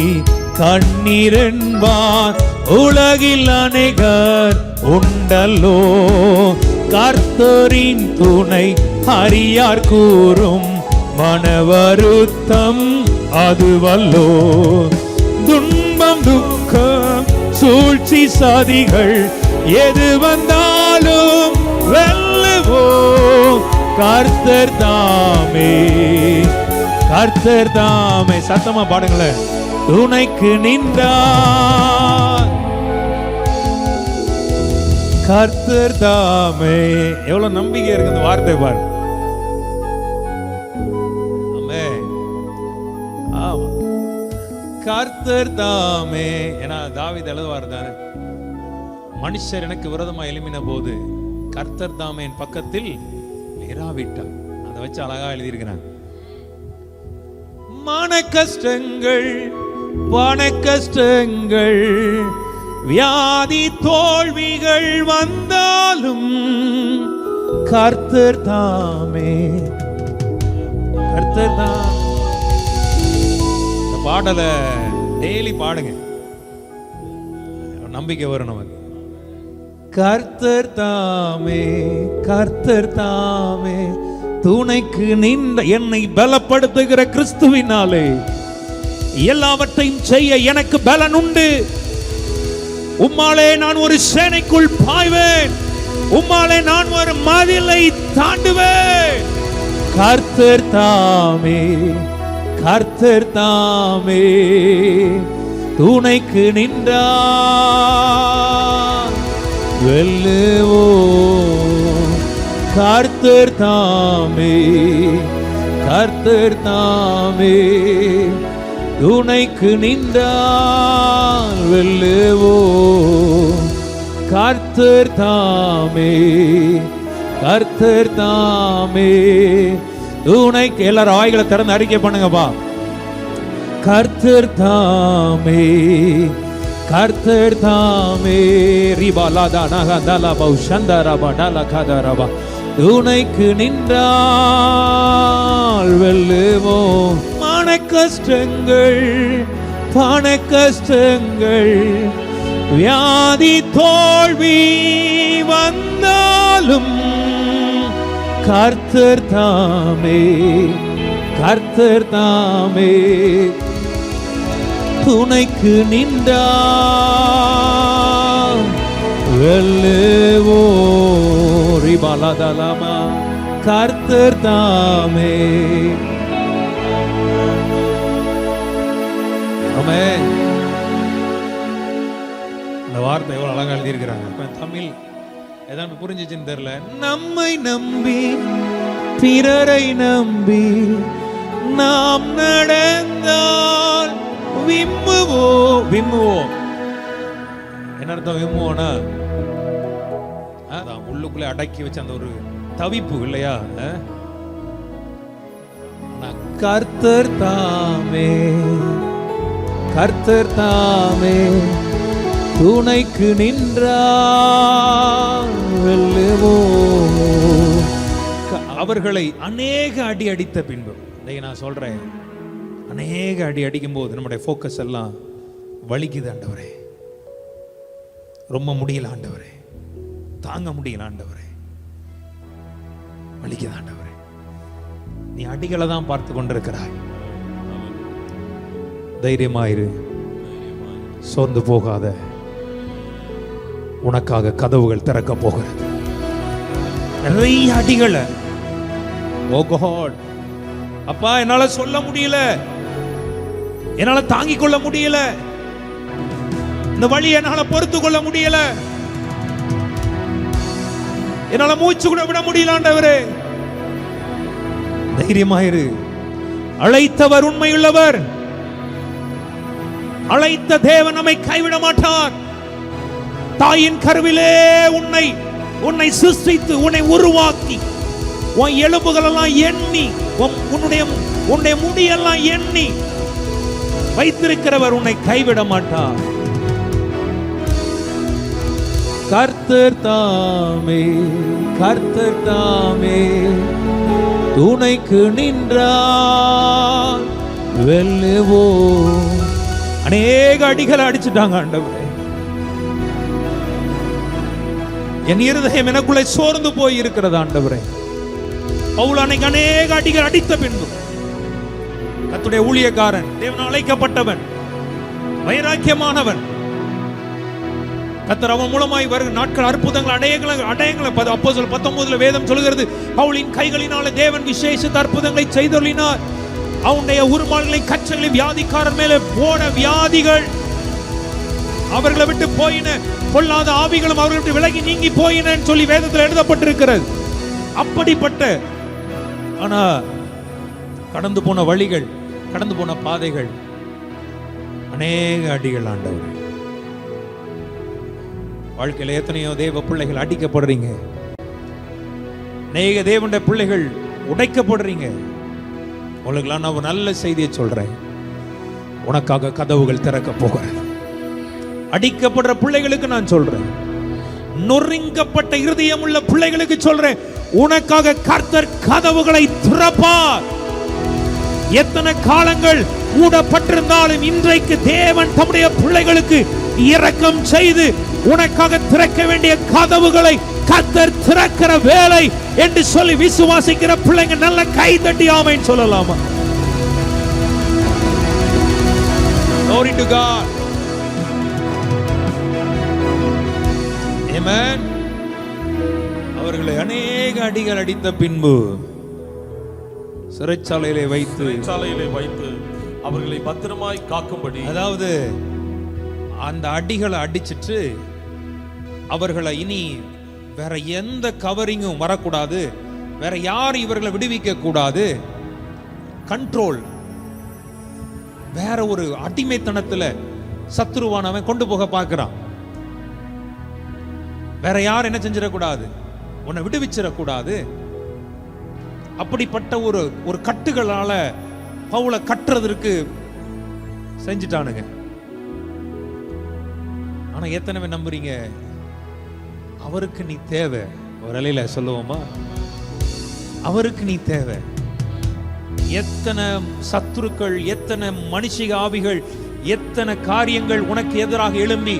கண்ணீரென்பார் உலகில் அநேகர் உண்டல்லோ. கர்த்தரின் துணை அறியார் கூறும் மனவருத்தம் அதுவல்லோ. துன்பம் துக்கம் சூழ்ச்சி சதிகள் எது வந்தாலும் வெல்லுவோ. கர்த்தர் தாமே, கர்த்தர் தாமே. சத்தமா பாடுங்களேன். துணைக்கு நின்றார் கர்த்தர் தாமே. எவ்வளவு நம்பிக்கை இருக்கு இந்த வார்த்தை பாரு. ஆமா, கர்த்தர் தாமே. ஏன்னா தாவீது எழுதுவார் தானே, மனுஷர் எனக்கு விரோதமா எழும்பின போது கர்த்தர் தாமே என் பக்கத்தில் இராவிட்டார். அதை வச்சு அழகா எழுதியிருக்கிறான். மன கஷ்டங்கள், பண கஷ்டங்கள், வியாதி தோல்விகள் வந்தாலும் கர்த்தர் தாமே, கர்த்தர் தான். இந்த பாடலை டெய்லி பாடுங்க, நம்பிக்கை வரும் நமக்கு. கர்த்தர் தாமே, கர்த்தர் தாமே துணைக்கு நின்ற என்னை பலப்படுத்துகிற கிறிஸ்துவினாலே எல்லாவற்றையும் செய்ய எனக்கு பலன் உண்டு. உம்மாலே நான் ஒரு சேனைக்குள் பாய்வேன், உம்மாலே நான் ஒரு மதிலை தாண்டுவேன். கர்த்தர் தாமே, கர்த்தர் தாமே துணைக்கு நின்றார் வெல்லுவோ. கர்த்தர் தாமே, கர்த்தர் தாமே துணைக்கு நின்றார் வெல்லுவோ. கர்த்தர் தாமே, கர்த்தர் தாமே துணைக்கு. எல்லாரும் வாய்களை திறந்து அறிக்கை பண்ணுங்கப்பா. கர்த்தர் தாமே, கர்த்தர் தாமே ரிபாலாதா நகதலா பௌஷந்தரபா டலகதரபா துணைக்கு நின்றால் வெல்லுவோம். மன கஷ்டங்கள், பண கஷ்டங்கள், வியாதி தோல்வி வந்தாலும் கர்த்தர் தாமே, கர்த்தர் தாமே துணைக்கு நின்றார். வெல்லுவோ ரிபலதலமா கர்த்தர் தாமே. ஆமென். இந்த வார்த்தை எவ்வளவு அழகா எழுதியிருக்கிறாங்க. தமிழ் ஏதாவது புரிஞ்சிச்சுன்னு தெரியல. நம்மை நம்பி பிறரை நம்பி நாம் நடந்தால் விம்முவோ. விம்முவோ என்ன அர்த்தம்? விம்முவோனா அதான் உள்ளுக்குள்ளே அடக்கி வச்ச அந்த ஒரு தவிப்பு இல்லையா? கர்த்தர் தாமே, கர்த்தர் தாமே துணைக்கு நின்றார். அவர்களை அநேக அடி அடித்த பின்பு, நான் சொல்றேன், அநேக அடி அடிக்கும் போது நம்முடைய ஃபோக்கஸ் எல்லாம் வலிக்குது. ஆண்டவரே ரொம்ப முடியல, ஆண்டவரே தாங்க முடியல, ஆண்டவரே வலிக்குது, ஆண்டவரே நீ அடிகளை தான் பார்த்து கொண்டிருக்கிறாய். தைரியமாயிரு, சோர்ந்து போகாத, உனக்காக கதவுகள் திறக்க போகிறது. நிறைய அடிகளை, ஓ காட், அப்பா என்னால சொல்ல முடியல, என்னால தாங்கிக் கொள்ள முடியல, இந்த வழி என்னால பொறுத்து கொள்ள முடியல, என்னால மூச்சு கூட விட முடியல. ஆண்டவரே தைரியமாயிரு, அழைத்தவர் உண்மையுள்ளவர், அழைத்த தேவன் நம்மை கைவிட மாட்டார். தாயின் கருவிலே உன்னை சிருஷ்டித்து உன்னை உருவாக்கி உன் எலும்புகள் எல்லாம் எண்ணி உன்னுடைய முடியெல்லாம் எண்ணி வைத்திருக்கிறவர் உன்னை கைவிட மாட்டார். கர்த்தர் தாமே, கர்த்தர் தாமே துணைக்கு நின்றார். வெல்லுவோ. அநேக அடிகளை அடிச்சுட்டாங்க ஆண்டவரே. என் இருதயம் எனக்குள்ளே சோர்ந்து போய் இருக்கிறது ஆண்டவரே. பவுல் அன்னைக்கு அநேக அடிகள் அடித்த பின்பு, கர்த்தருடைய ஊழியக்காரன், தேவனால் அழைக்கப்பட்டவன், வைராக்கியமானவன், கர்த்தர் அவன் மூலமாய் வருகிற நாட்கள் அற்புதங்கள் அடையங்களை அப்போஸ்தலர் 19 வேதம் சொல்கிறது, பவுலின் கைகளினாலே தேவன் விசேஷ அற்புதங்களை செய்தருளினார். அவனுடைய உருமால்களை கச்சங்களை வியாதிக்காரன் மேலே போன வியாதிகள் அவர்களை விட்டு போயின, பொல்லாத ஆவிகளும் அவர்களை விட்டு விலகி நீங்கி போயின சொல்லி வேதத்தில் எழுதப்பட்டிருக்கிறது. அப்படிப்பட்ட ஆனா கடந்து போன வழிகள், கடந்து போன பாதைகள், அநேக அடிகள். ஆண்டவர் வாழ்க்கையில் எத்தனையோ தேவ பிள்ளைகள் அடிக்கப்படுறீங்க, அநேக தேவனுடைய பிள்ளைகள் உடைக்கப்படுறீங்க. உங்களுக்கு நான் ஒரு நல்ல செய்தியை சொல்றேன், உனக்காக கதவுகள் திறக்க போகிறது. அடிக்கப்படுற பிள்ளைகளுக்கு நான் சொல்றேன், நொறுங்கப்பட்ட இருதயம் உள்ள பிள்ளைகளுக்கு சொல்றேன், உனக்காக கர்த்தர் கதவுகளை திறப்பார். எத்தனை காலங்கள் மூடப்பட்டிருந்தாலும் இன்றைக்கு தேவன் தம்முடைய பிள்ளைகளுக்கு இரக்கம் செய்து உனக்காக திறக்க வேண்டிய கதவுகளை கர்த்தர் திறக்கிற வேலை என்று சொல்லி விசுவாசிக்கிற பிள்ளைங்க நல்ல கை தட்டி ஆமென் சொல்லலாமா? Glory to God. Amen. அவர்களை அநேக அடிகள் அடித்த பின்பு சிறைச்சாலையிலே வைத்து அவர்களை பத்திரமாய் காக்கும்படி, அதாவது அந்த அடிகளை அடிச்சிட்டு அவர்களை இனி வேற எந்த கவரிங்கும் வரக்கூடாது, வேற யார் இவர்களை விடுவிக்க கூடாது, கண்ட்ரோல், வேற ஒரு அடிமைத்தனத்துல சத்துருவானவன் கொண்டு போக பார்க்கிறான். வேற யார் என்ன செஞ்சிடக்கூடாது, உன்னை விடுவிச்சிடக்கூடாது. அப்படிப்பட்ட ஒரு கட்டுகளால பவுலை கட்டுறதற்கு செஞ்சிட்டானுங்க. ஆனா எத்தனை நம்புறீங்க அவருக்கு நீ தேவை? ஒரு அலையில சொல்லுவோமா, அவருக்கு நீ தேவை. எத்தனை சத்துருக்கள், எத்தனை மனுஷிக ஆவிகள், எத்தனை காரியங்கள் உனக்கு எதிராக எழும்பி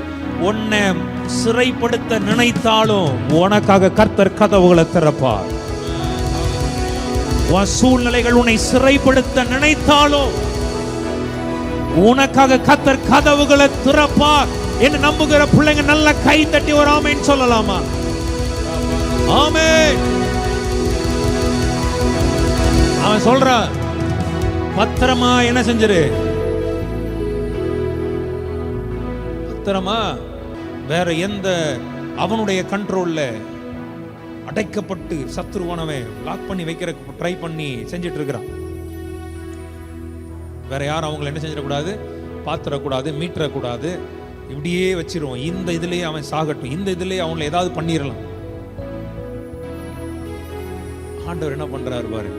உன்னை சிறைப்படுத்த நினைத்தாலும் உனக்காக கர்த்தர் கதவுகளை திறப்பார். உன் சூழ்நிலைகள் உன்னை சிறைப்படுத்த நினைத்தாலும் உனக்காக கர்த்தர் கதவுகளை திறப்பார் என்று நம்புகிற பிள்ளைங்க நல்ல கை தட்டி ஒரு ஆமென் சொல்லலாமா? ஆமென். அவன் சொல்றான், பத்திரமா என்ன செஞ்சிரு, பத்திரமா வேற எந்த அவனுடைய கண்ட்ரோல்ல அடைக்கப்பட்டு சத்துருவானவன் லாக் பண்ணி வைக்கிற ட்ரை பண்ணி செஞ்சிட்டு இருக்கிறான். வேற யாரும் அவங்களை என்ன செஞ்சிடக்கூடாது, பாத்திரக்கூடாது, மீட்டக்கூடாது, இப்படியே வச்சிருவோம். இந்த இதுலயே அவன் சாகட்டும், இந்த இதுலயே அவங்களை ஏதாவது பண்ணிடலாம். ஆண்டவர் என்ன பண்றாரு பாரு.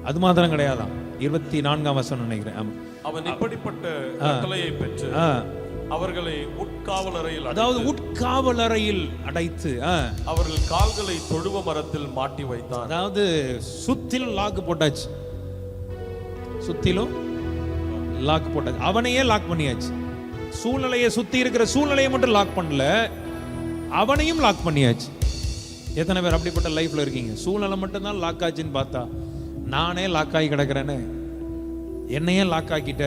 அது மாத்திரம் கிடையாதான், 24ஆம் வசனம் நினைக்கிறேன். அவன் இப்படிப்பட்ட கட்டளையை பெற்று அவர்களை உட்காவலறையில், அதாவது உட்காவலறையில் அடைத்து அவர்கள் கால்களை தொழுவ மரத்தில் மாட்டி வைத்தான். அதாவது சுத்திலும் லாக் போட்டாச்சு, சுத்திலும் லாக் போட்டாச்சு, அவனையே லாக் பண்ணியாச்சு. சூழ்நிலையை சுத்தி இருக்கிற சூழ்நிலையை மட்டும் லாக் பண்ணல, அவனையும் லாக் பண்ணியாச்சு. எத்தனை பேர் அப்படிப்பட்ட லைஃப்ல இருக்கீங்க? சூழ்நிலை மட்டும்தான் லாக் ஆச்சுன்னு பார்த்தா நானே லாக் ஆகி கிடக்கிறேன்னு, என்னையே லாக் ஆக்கிட்ட.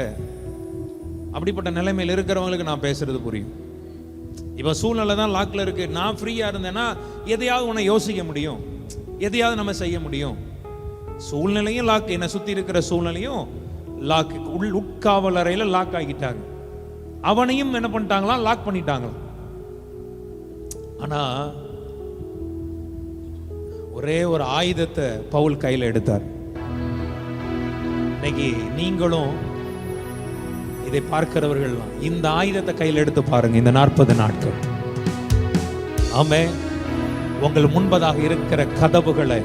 அப்படிப்பட்ட நிலைமையில் இருக்கிறவங்களுக்கு நான் பேசுறது புரியும். இப்போ சூழ்நிலை தான் லாக்ல இருக்கு. நான் ஃப்ரீயா இருந்தேன்னா எதையாவது உன்னை யோசிக்க முடியும், எதையாவது நம்ம செய்ய முடியும். சூழ்நிலையும் லாக், என்னை சுத்தி இருக்கிற சூழ்நிலையும் லாக், உட்காவலறையில லாக் ஆகிட்டாங்க. அவனையும் என்ன பண்ணிட்டாங்களாம், லாக் பண்ணிட்டாங்களாம். ஆனா ஒரே ஒரு ஆயுதத்தை பவுல் கையில எடுத்தார். இன்னைக்கு நீங்களும் இதை பார்க்கிறவர்கள் இந்த ஆயுதத்தை கையில் எடுத்து பாருங்க. இந்த 40 நாட்கள் ஆமென், உங்கள் முன்பதாக இருக்கிற கதவுகளை,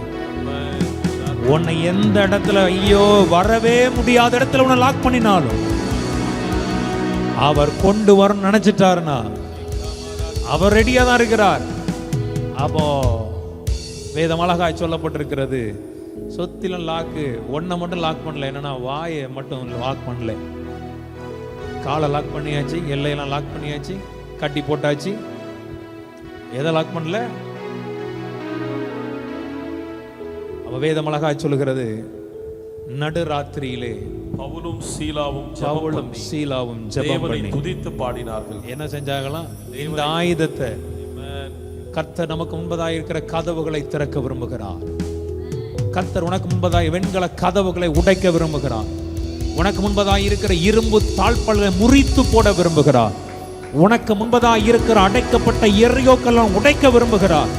உன்னை எந்த இடத்துல ஐயோ வரவே முடியாத இடத்துல உன்னை லாக் பண்ணினாலும் அவர் கொண்டு வர நினைச்சிட்டாருன்னா அவர் ரெடியா தான் இருக்கிறார். அப்போ வேதம் அழகாய் சொல்லப்பட்டிருக்கிறது, சொத்திலும் லாக்கு, ஒன்னை மட்டும் லாக் பண்ணல, என்னன்னா வாயை மட்டும் லாக் பண்ணல, காலை லாக் பண்ணியாச்சு, எல்லையெல்லாம் லாக் பண்ணியாச்சு, கட்டி போட்டாச்சு. எதை லாக் பண்ணல? அவ வேதம் அழகாய் சொல்லுகிறது, நடுராத்திரியிலே பவுலும் சீலாவும் ஜெபம் பண்ணி துதித்து பாடினார்கள். என்ன செஞ்சாங்களாம்? இந்த ஆயுதத்தை கர்த்தர் நமக்கு முன்பதாக இருக்கிற கதவுகளை திறக்க விரும்புகிறார். கர்த்தர் உனக்கு முன்பதாக வெண்கல கதவுகளை உடைக்க விரும்புகிறார். உனக்கு முன்பதாக இருக்கிற இரும்பு தாழ்பால்களை முறித்து போட விரும்புகிறார். உனக்கு முன்பதாக இருக்கிற அடைக்கப்பட்ட எரியோக்கெல்லாம் உடைக்க விரும்புகிறார்.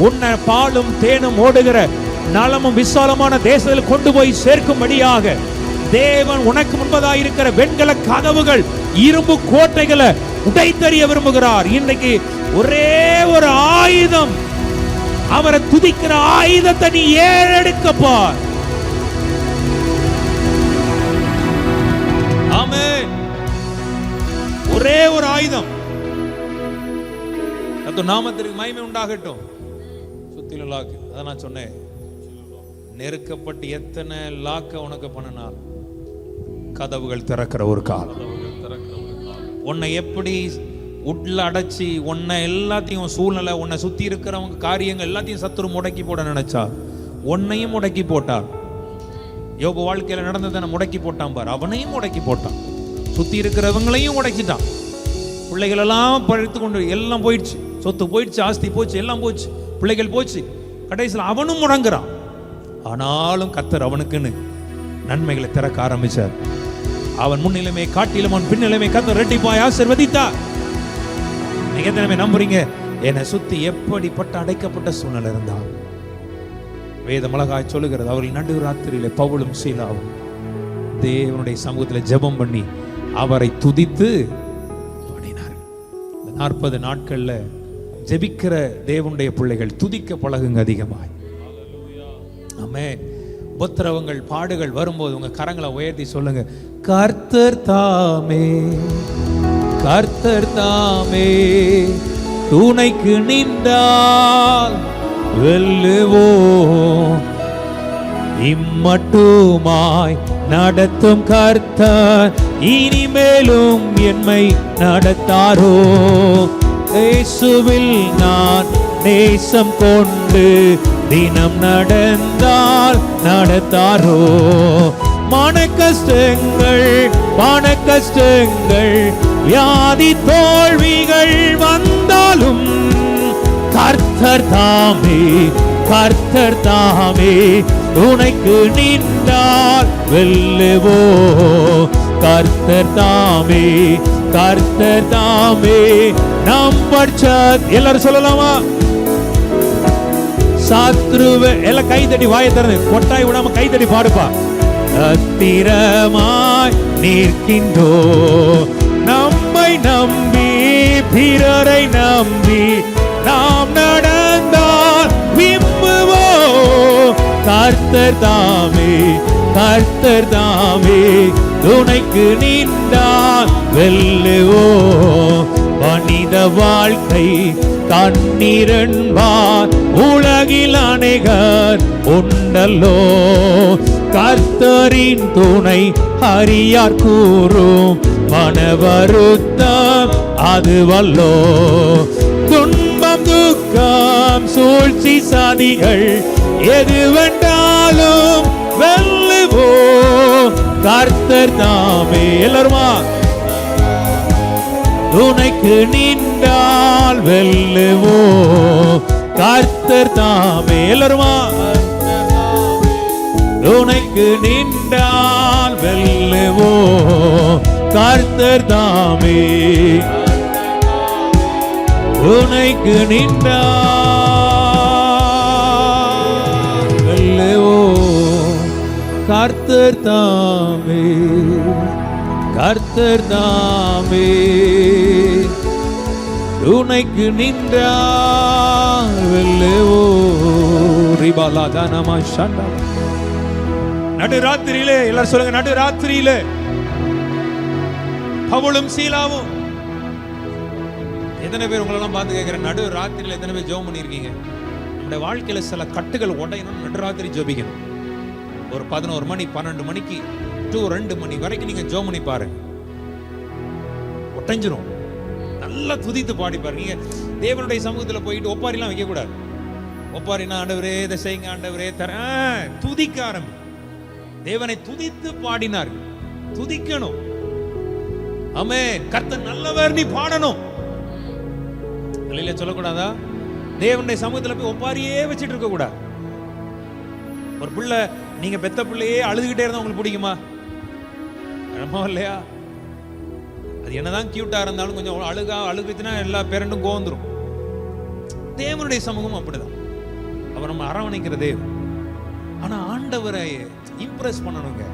உன்னை பாலும் தேனும் ஓடுகிற நலமும் விசாலமான தேசத்தில் கொண்டு போய் சேர்க்கும்படியாக தேவன் உனக்கு முன்பதாக இருக்கிற வெண்கல கதவுகள், இரும்பு கோட்டைகளை உடைத்தறிய விரும்புகிறார். இன்றைக்கு ஒரே ஒரு ஆயுதம், அவரை துதிக்கிற ஆயுதத்தை நீ ஏறெடுக்கப்பார். ஆமென். ஒரே ஒரு ஆயுதம். கர்த்தர் நாமத்திற்கு மகிமை உண்டாகட்டும். சுத்திலும் லாக். அதான் நான் சொன்னேன், நெருக்கப்பட்டு எத்தனை லாக்க உனக்கு பண்ணினால் கதவுகள் திறக்கிற ஒரு காலம். உன்னை எப்படி உள்ள அடைச்சி உன்னை எல்லாத்தையும் சூழ்நிலை, உன்னை சுத்தி இருக்கிறவங்க காரியங்கள் எல்லாத்தையும் சத்துரு முடக்கி போட நினைச்சா உன்னையும் முடக்கி போட்டார். யோபு வாழ்க்கையில நடந்ததை முடக்கி போட்டான் பார், அவனையும் முடக்கி போட்டான். சுத்தி இருக்கிறவங்களையும் உடைச்சிட்டான். பிள்ளைகள் எல்லாம் பழுத்து கொண்டு எல்லாம் போயிடுச்சு, சொத்து போயிடுச்சு, ஆஸ்தி போச்சு, எல்லாம் போச்சு, பிள்ளைகள் போச்சு. கடைசியில் அவனும் முடங்குறான். ஆனாலும் கர்த்தர் அவனுக்குன்னு நன்மைகளை திறக்க ஆரம்பிச்சார். அவன் முன்னிலைமை காட்டிலும் அவன் பின்னிலைமை கர்த்தர் இரட்டிப்பாய் ஆசீர்வதித்தார். நீங்க எத்தனை நம்புறீங்க? என்னை சுத்தி எப்படிப்பட்ட அடைக்கப்பட்ட சூழ்நிலை இருந்தால் வேதம் அழகாய் சொல்லுகிறது, அவர்கள் நடு ராத்திரியிலே பவுலும் சீலாவும் தேவனுடைய சமூகத்தில் ஜெபம் பண்ணி அவரை துதித்து பாடினார். 40 நாட்கள்ல ஜெபிக்கிற தேவனுடைய பிள்ளைகள் துதிக்க பழகுங்க அதிகமாய். ஆமென். உபத்திரவங்கள் பாடுகள் வரும்போது உங்க கரங்களை உயர்த்தி சொல்லுங்க, கர்த்தர் தாமே, கர்த்தர் தாமே துணைக்கு நின்றால் வெல்லுவோம். இம்மட்டுமாய் நடத்தும் கர்த்தர் இனிமேலும் என்னை நடத்தாரோ. இயேசுவில் நான் நேசம் கொண்டு தினம் நடந்தால் நடத்தாரோ. மன கஷ்டங்கள் வியாதி தோல்விகள் வந்தாலும் கர்த்தர் தாமே துணைக்கு நின்றால் வெல்லுவோ. கர்த்தர் தாமே நம் பட்சத். எல்லாரும் சொல்லலாமா? சத்ருவே எல்லாம் கைதடி, வாயை திறந்து கொட்டாய் விடாம கைதடி பாடுப்பா. அத்திரமாய் நிற்கின்றோ, நம்மை நம்பி பிறரை நம்பி நாம் நடந்தால் விம்புவோ. கர்த்தர் தாமே துணைக்கு நின்றால் வெல்லுவோ. மனித வாழ்க்கை கண்ணீரன்பார் உலகில் அநேகர் உண்டல்லோ. கர்த்தரின் துணை அறியார் கூறும் மனவருத்தம் அதுவல்லோ. துன்பம் துக்கம் சூழ்ச்சி சதிகள் எதுவென்றாலும் வெல்லுவோ. கர்த்தர் தாமே. எல்லாருமா? துணைக்கு நின்றால் வெல்லுவோ. கர்த்தர் தாமே. எல்லாருமா? துணைக்கு நின்றால் வெல்லுவோ. கர்த்தர் தாமே துணைக்கு நின்றால் வெல்லுவோ. கர்த்தர் தாமே துணைக்கு நின்றால் வெல்லுவோ. ரிபாலா தானமா ஷண்டா. நடுராத்திரியிலே எல்லாரும் சொல்லுங்க, நடுராத்திரியிலே பவுலும் சீலாவும். எத்தனை பேர் உங்களெல்லாம் பார்த்து கேட்கிறேன், நடு ராத்திரியில எத்தனை பேர் ஜெபம் பண்ணியிருக்கீங்க? நம்முடைய வாழ்க்கையில சில கட்டுகள் உடையணும், நடுராத்திரி ஜெபிக்கணும். ஒரு 11 மணி 12 மணிக்கு 2 மணி வரைக்கும் நீங்க ஜெபம் பண்ணி பாருங்க, ஒட்டஞ்சிரும். நல்லா துதித்து பாடி பாருங்க. நீங்க தேவனுடைய சமூகத்துல போயிட்டு ஒப்பாரிலாம் வைக்க கூடாது. ஒப்பாரினா ஆண்டவரே இதை செய்யுங்க, ஆண்டவரே தர, துதிக்க ஆரம்பி. தேவனை துதித்து பாடினார்கள், துதிக்கணும். ஆமென். கர்த்தர் நல்லவர் நீ பாடணும். இல்ல சொல்லக்கூடாதா? தேவனுடைய சமூகத்துல போய் ஒப்பாரியே வச்சிட்டு இருக்க கூடாது. ஒரு பிள்ளை, நீங்க பெத்த பிள்ளையே அழுதுகிட்டே இருந்தா உங்களுக்கு பிடிக்குமா? இல்லையா? அது என்னதான் கியூட்டா இருந்தாலும் கொஞ்சம் அழுகுச்சுன்னா எல்லா பேரண்டும் கோந்துரும். தேவனுடைய சமூகம் அப்படிதான். அவர் நம்ம அரவணைக்கிற தேவன். ஆனா ஆண்டவரை இம்ப்ரெஸ் பண்ணணுங்க.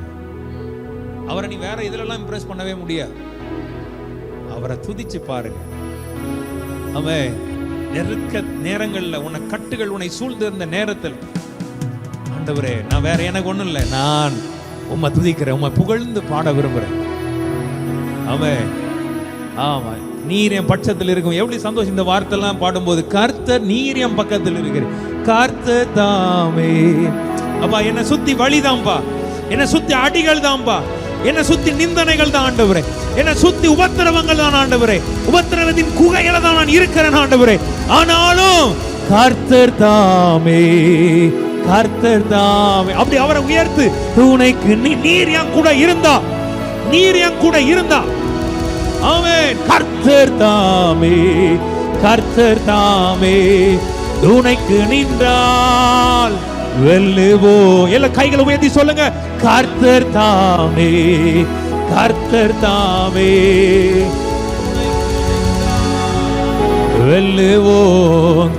அவரை நீ வேற இதுலலாம் இம்ப்ரெஸ் பண்ணவே முடியாது. அவரை துதிச்சு பாருங்க. அவன் நெருக்க நேரங்கள்ல உன்னை கட்டுகள் உன்னை சூழ்ந்திருந்த நேரத்தில், ஆண்டவரே நான் வேற எனக்கு ஒண்ணும் இல்லை, நான் உம்மை துதிக்கிறேன், உம்மை புகழ்ந்து பாட விரும்புறேன். அவன் ஆமா, நீர் என் பட்சத்தில் இருக்கும். எப்படி சந்தோஷம் இந்த வார்த்தைலாம் பாடும்போது. கர்த்தர் நீர் என் பக்கத்தில் இருக்கிற கர்த்தர் தாமே. அப்பா என்னை சுத்தி வழிதான்பா, என்னை சுத்தி அடிகள் தான்பா, என்னை சுத்தி நிந்தனைகள் தான் ஆண்டவரே, என்னை சுத்தி உபத்திரவங்கள் தான் ஆண்டவரே, உபத்திரவத்தின் குகையில தான் நான் இருக்கிறேன் ஆண்டவரே. ஆனாலும் கர்த்தர் தாமே, கர்த்தர் தாமே. அப்படி அவரை உயர்த்து. உனக்கு நீர் என் கூட இருந்தா, நீர் என் கூட இருந்தா. ஆமென். கர்த்தர் தாமே, கர்த்தர் தாமே உனக்கு நின்றால் வெல்லுவோ. எல்லா கைகளை உயர்த்தி சொல்லுங்க, கர்த்தர் தாமே, கர்த்தர் தாமே வெல்லுவோ.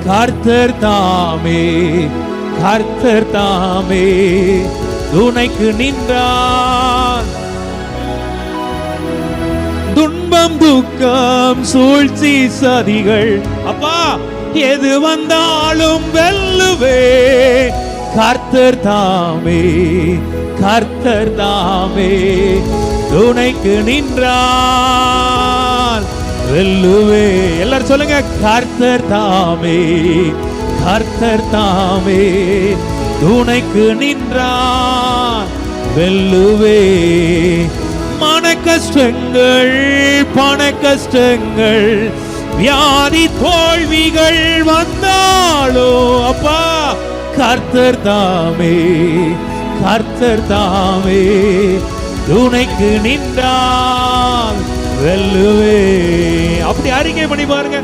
கர்த்தர் தாமே, கர்த்தர் தாமே உனக்கு நின்றால். துன்பம் துக்கம் சூழ்ச்சி சதிகள் அப்பா எது வந்தாலும் வெல்லுவே. கர்த்தர் தாமே, கர்த்தர் தாமே துணைக்கு நின்றால் வெல்லுவே. எல்லாரும் சொல்லுங்க, கர்த்தர் தாமே, கர்த்தர் தாமே துணைக்கு நின்றார் வெல்லுவே. மன கஷ்டங்கள் பண கஷ்டங்கள் வியாதி தோல்விகள் வந்தாலோ அப்பா கர்த்தர் தாமே துணைக்கு நின்றால் வெல்லுவே. அப்படி அறிக்கை பண்ணி பாருங்க,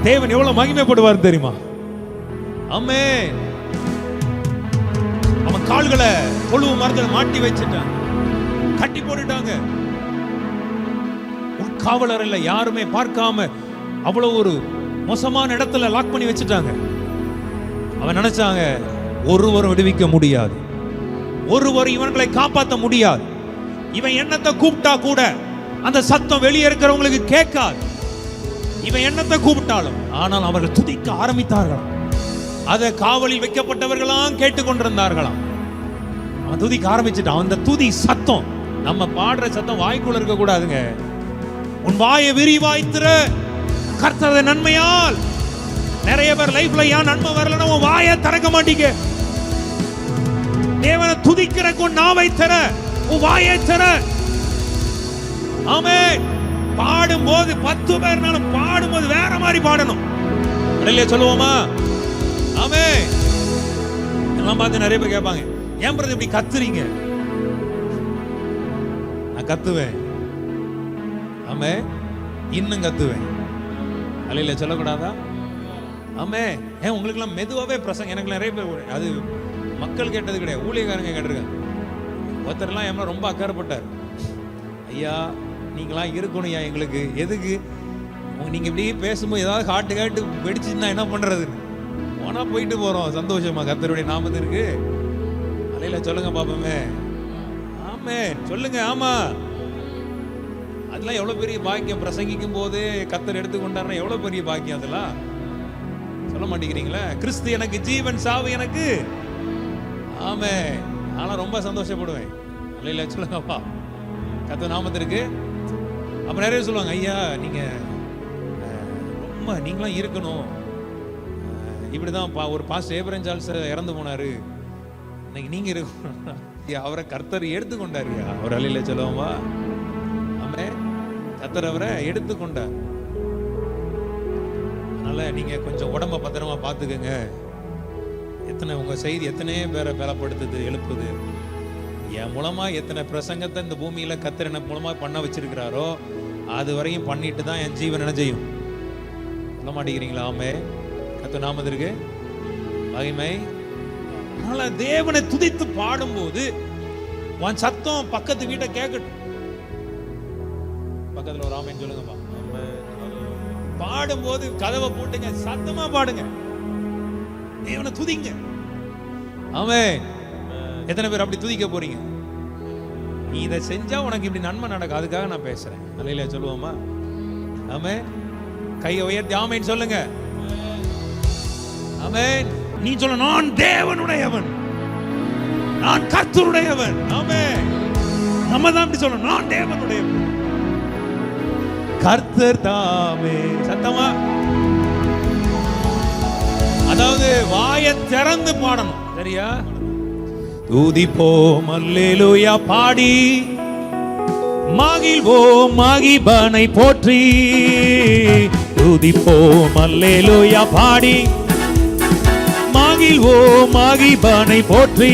தேவன் எவ்வளவு மகிமைப்படுவார் தெரியுமா? ஆமென். அவன் கால்களை கொழுவு மரத்துல மாட்டி வச்சுட்டான், கட்டி போட்டுட்டாங்க. காவலர் இல்ல, யாருமே பார்க்காம அவ்வளவு ஒரு மோசமான இடத்துல லாக் பண்ணி வச்சுட்டாங்க. அவன் நினைச்சாங்க ஒருவரும் விடுவிக்க முடியாது, ஒருவரும் இவர்களை காப்பாற்ற முடியாது. இவன் என்னத்தை கூப்பிட்டா கூட அந்த சத்தம் வெளியே இருக்கிறவங்களுக்கு கேட்காது. இவன் என்னத்தை கூப்பிட்டாலும், ஆனால் அவர்கள் துதிக்க ஆரம்பித்தார்களாம். அதை காவலில் வைக்கப்பட்டவர்களாம் கேட்டுக்கொண்டிருந்தார்களாம். அவன் துதிக்க ஆரம்பிச்சுட்டான். அந்த துதி சத்தம், நம்ம பாடுற சத்தம் வாய்க்குள்ள இருக்க கூடாதுங்க. உன் வாயை விரிவாய்த்திர, கர்த்தரது நன்மையால். நிறைய பேர் லைஃப்ல ஏன் நன்மை வரலன்னா உன் வாயை திறக்க மாட்டீங்க. தேவனை துதிக்கிற உன் நாவை திற, உன் வாயை திற. ஆமென். பாடும்போது 10 பேர்னாலும் பாடும்போது வேற மாதிரி பாடணும். இல்லையா சொல்லுவோமா? ஆமென். எல்லாம் பார்த்து நிறைய பேர் கேட்பாங்க, ஏன் பிரதர் இப்படி கத்துறீங்க? நான் கத்துவேன். ஆமே, இன்னும் கத்துவேன். அல்லையில சொல்லக்கூடாதா? ஆமே. ஏன் உங்களுக்கெல்லாம் மெதுவாகவே பிரசங்க. எனக்கு நிறைய பேர் அது மக்கள் கேட்டது கிடையாது, ஊழியக்காரங்க கேட்டிருக்காங்க. ஒருத்தர்லாம் எல்லாம் ரொம்ப அக்கறைப்பட்டார். ஐயா நீங்களாம் இருக்கணும் ஐயா, எங்களுக்கு எதுக்கு நீங்க இப்படி பேசும்போது ஏதாவது காட்டு வெடிச்சுன்னா என்ன பண்றதுன்னு. போனா போயிட்டு போறோம் சந்தோஷமா, கர்த்தருடைய நாமத்திற்கு. அல்லையில சொல்லுங்க பாப்போமே. ஆமே சொல்லுங்க. ஆமா, அதெல்லாம் எவ்வளவு பெரிய பாக்கியம். பிரசங்கிக்கும் போது கர்த்தர் எடுத்துக்கொண்டாருன்னா எவ்வளவு பெரிய பாக்கியம். அதெல்லாம் சொல்ல மாட்டேங்கிறீங்களா? கிறிஸ்து எனக்கு ஜீவன், சாவு எனக்கு. ஆமே, ஆனா ரொம்ப சந்தோஷப்படுவேன். அல்லையில சொல்லுங்கப்பா, கர்த்தர் நாமத்திற்கு. அப்ப நிறைய சொல்லுவாங்க, ஐயா நீங்க ரொம்ப நீங்களாம் இருக்கணும். இப்படிதான் ஒரு பாஸ்டர் ஏப்ரஹாம் சார்ல்ஸ் இறந்து போனாரு, இன்னைக்கு நீங்க இருக்கணும். அவரை கர்த்தர் எடுத்துக்கொண்டாருயா. அவர் அல்லையில சொல்லுவோமா? ஆமே, கர்த்தர் அவரை எடுத்துக்கொண்டார். அதனால நீங்க கொஞ்சம் உடம்ப பத்திரமா பார்த்துக்கங்க. எத்தனை உங்க செய்தி எத்தனை பேரை பலப்படுத்துது, எழுப்புது. என் மூலமா எத்தனை பிரசங்கத்தை இந்த பூமியில கர்த்தர் என்ன மூலமா பண்ண வச்சிருக்கிறாரோ அது வரையும் பண்ணிட்டு தான் என் ஜீவன் என்ன செய்யும். சொல்ல மாட்டேங்கிறீங்களா? ஆமே, கர்த்தர் நாமத்திற்கு மகிமை. அதனால தேவனை துதித்து பாடும்போது உன் சத்தம் பக்கத்து வீட்டை கேட்கட்டும். பக்கத்துல ஒரு ஆமென் சொல்லுங்கப்பா. பாடும்போது கதவை போட்டுங்க, சத்தமா பாடுங்க, தேவனை துதிங்க. ஆமென். எத்தனை பேர் அப்படி துதிக்க போறீங்க? நீ இதை செஞ்சா உனக்கு இப்படி நன்மை நடக்கும், அதுக்காக நான் பேசுறேன். அல்லையில சொல்லுவோமா? ஆமென். கையை உயர்த்தி ஆமென் சொல்லுங்க. ஆமென். நீ சொல்ல, நான் தேவனுடையவன், நான் கர்த்தருடையவன். ஆமென். நம்ம தான் அப்படி சொல்லணும், நான் தேவனுடையவன், கர்த்தர் தாமே. சத்தமா, அதாவது வாயை திறந்து பாடணும். சரியா? துதிப்போம் அல்லேலூயா பாடி, மகிழ்வோம் மகிபனை போற்றி. துதிப்போம் அல்லேலூயா பாடி, மகிழ்வோம் மகிபனை போற்றி.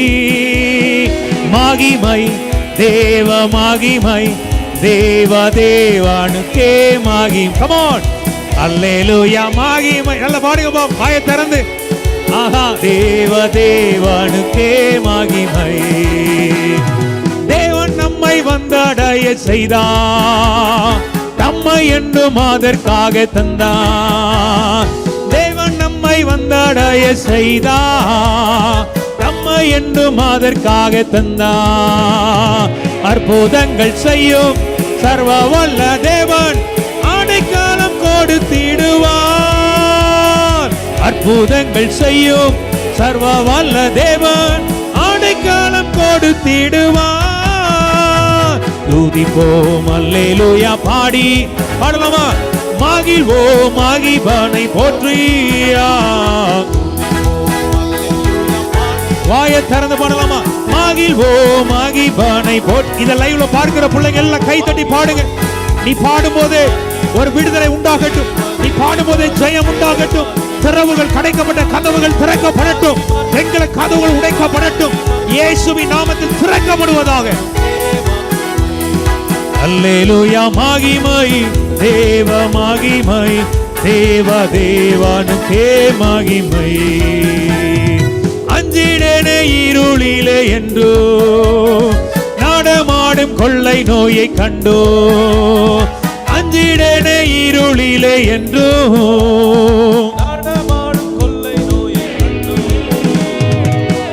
மகிமை தேவ மகிமை, தேவ தேவனுக்கே மகிமை. கம் ஆன், அல்லேலூயா மகிமை. நல்ல பாடுங்க, வாயை திறந்து. ஆஹா, தேவ தேவனுக்கே மகிமை. தேவன் நம்மை வந்தடைய செய்தார், நம்மை என்றும் அதற்காக தந்தார். தேவன் நம்மை வந்தடைய செய்தார், நம்மை என்றும் அதற்காக தந்தார். அற்புதங்கள் செய்யும் சர்வ வல்ல தேவன் அடைக்கலம் கொடுத்திடுவார். அற்புதங்கள் செய்யும் சர்வ வல்ல தேவன் அடைக்கலம் கொடுத்திடுவார். துதிப்போம் அல்லேலூயா பாடி, பாடலாமா? மகிழ்வோம் மகிபனை போற்றியா. வாயை திறந்து பாடலாமா? மகிழ்வோம் மகிழ்வானை போட். இத லைவ்ல பார்க்கிற பிள்ளைங்க எல்லாம் கை தட்டி பாடுங்க. நீ பாடும்போது ஒரு விடுதலை உண்டாகட்டும். நீ பாடும்போது ஜெயம் உண்டாகட்டும். திறவுகள் கடைக்கப்பட்ட கதவுகள் திறக்கப்படட்டும். எங்களை கதவுகள் உடைக்கப்படட்டும். இயேசுவின் நாமத்தில் திறக்கப்படுவதாக. அல்லேலூயா. மகிமை தேவ மகிமை, தேவ தேவனுக்கே மகிமை. அஞ்சிடனே இருளிலே என்றோ நடமாடும் கொள்ளை நோயை கண்டோ. அஞ்சிடனே இருளிலே என்றோ நடமாடும் கொள்ளை நோயை கண்டோ.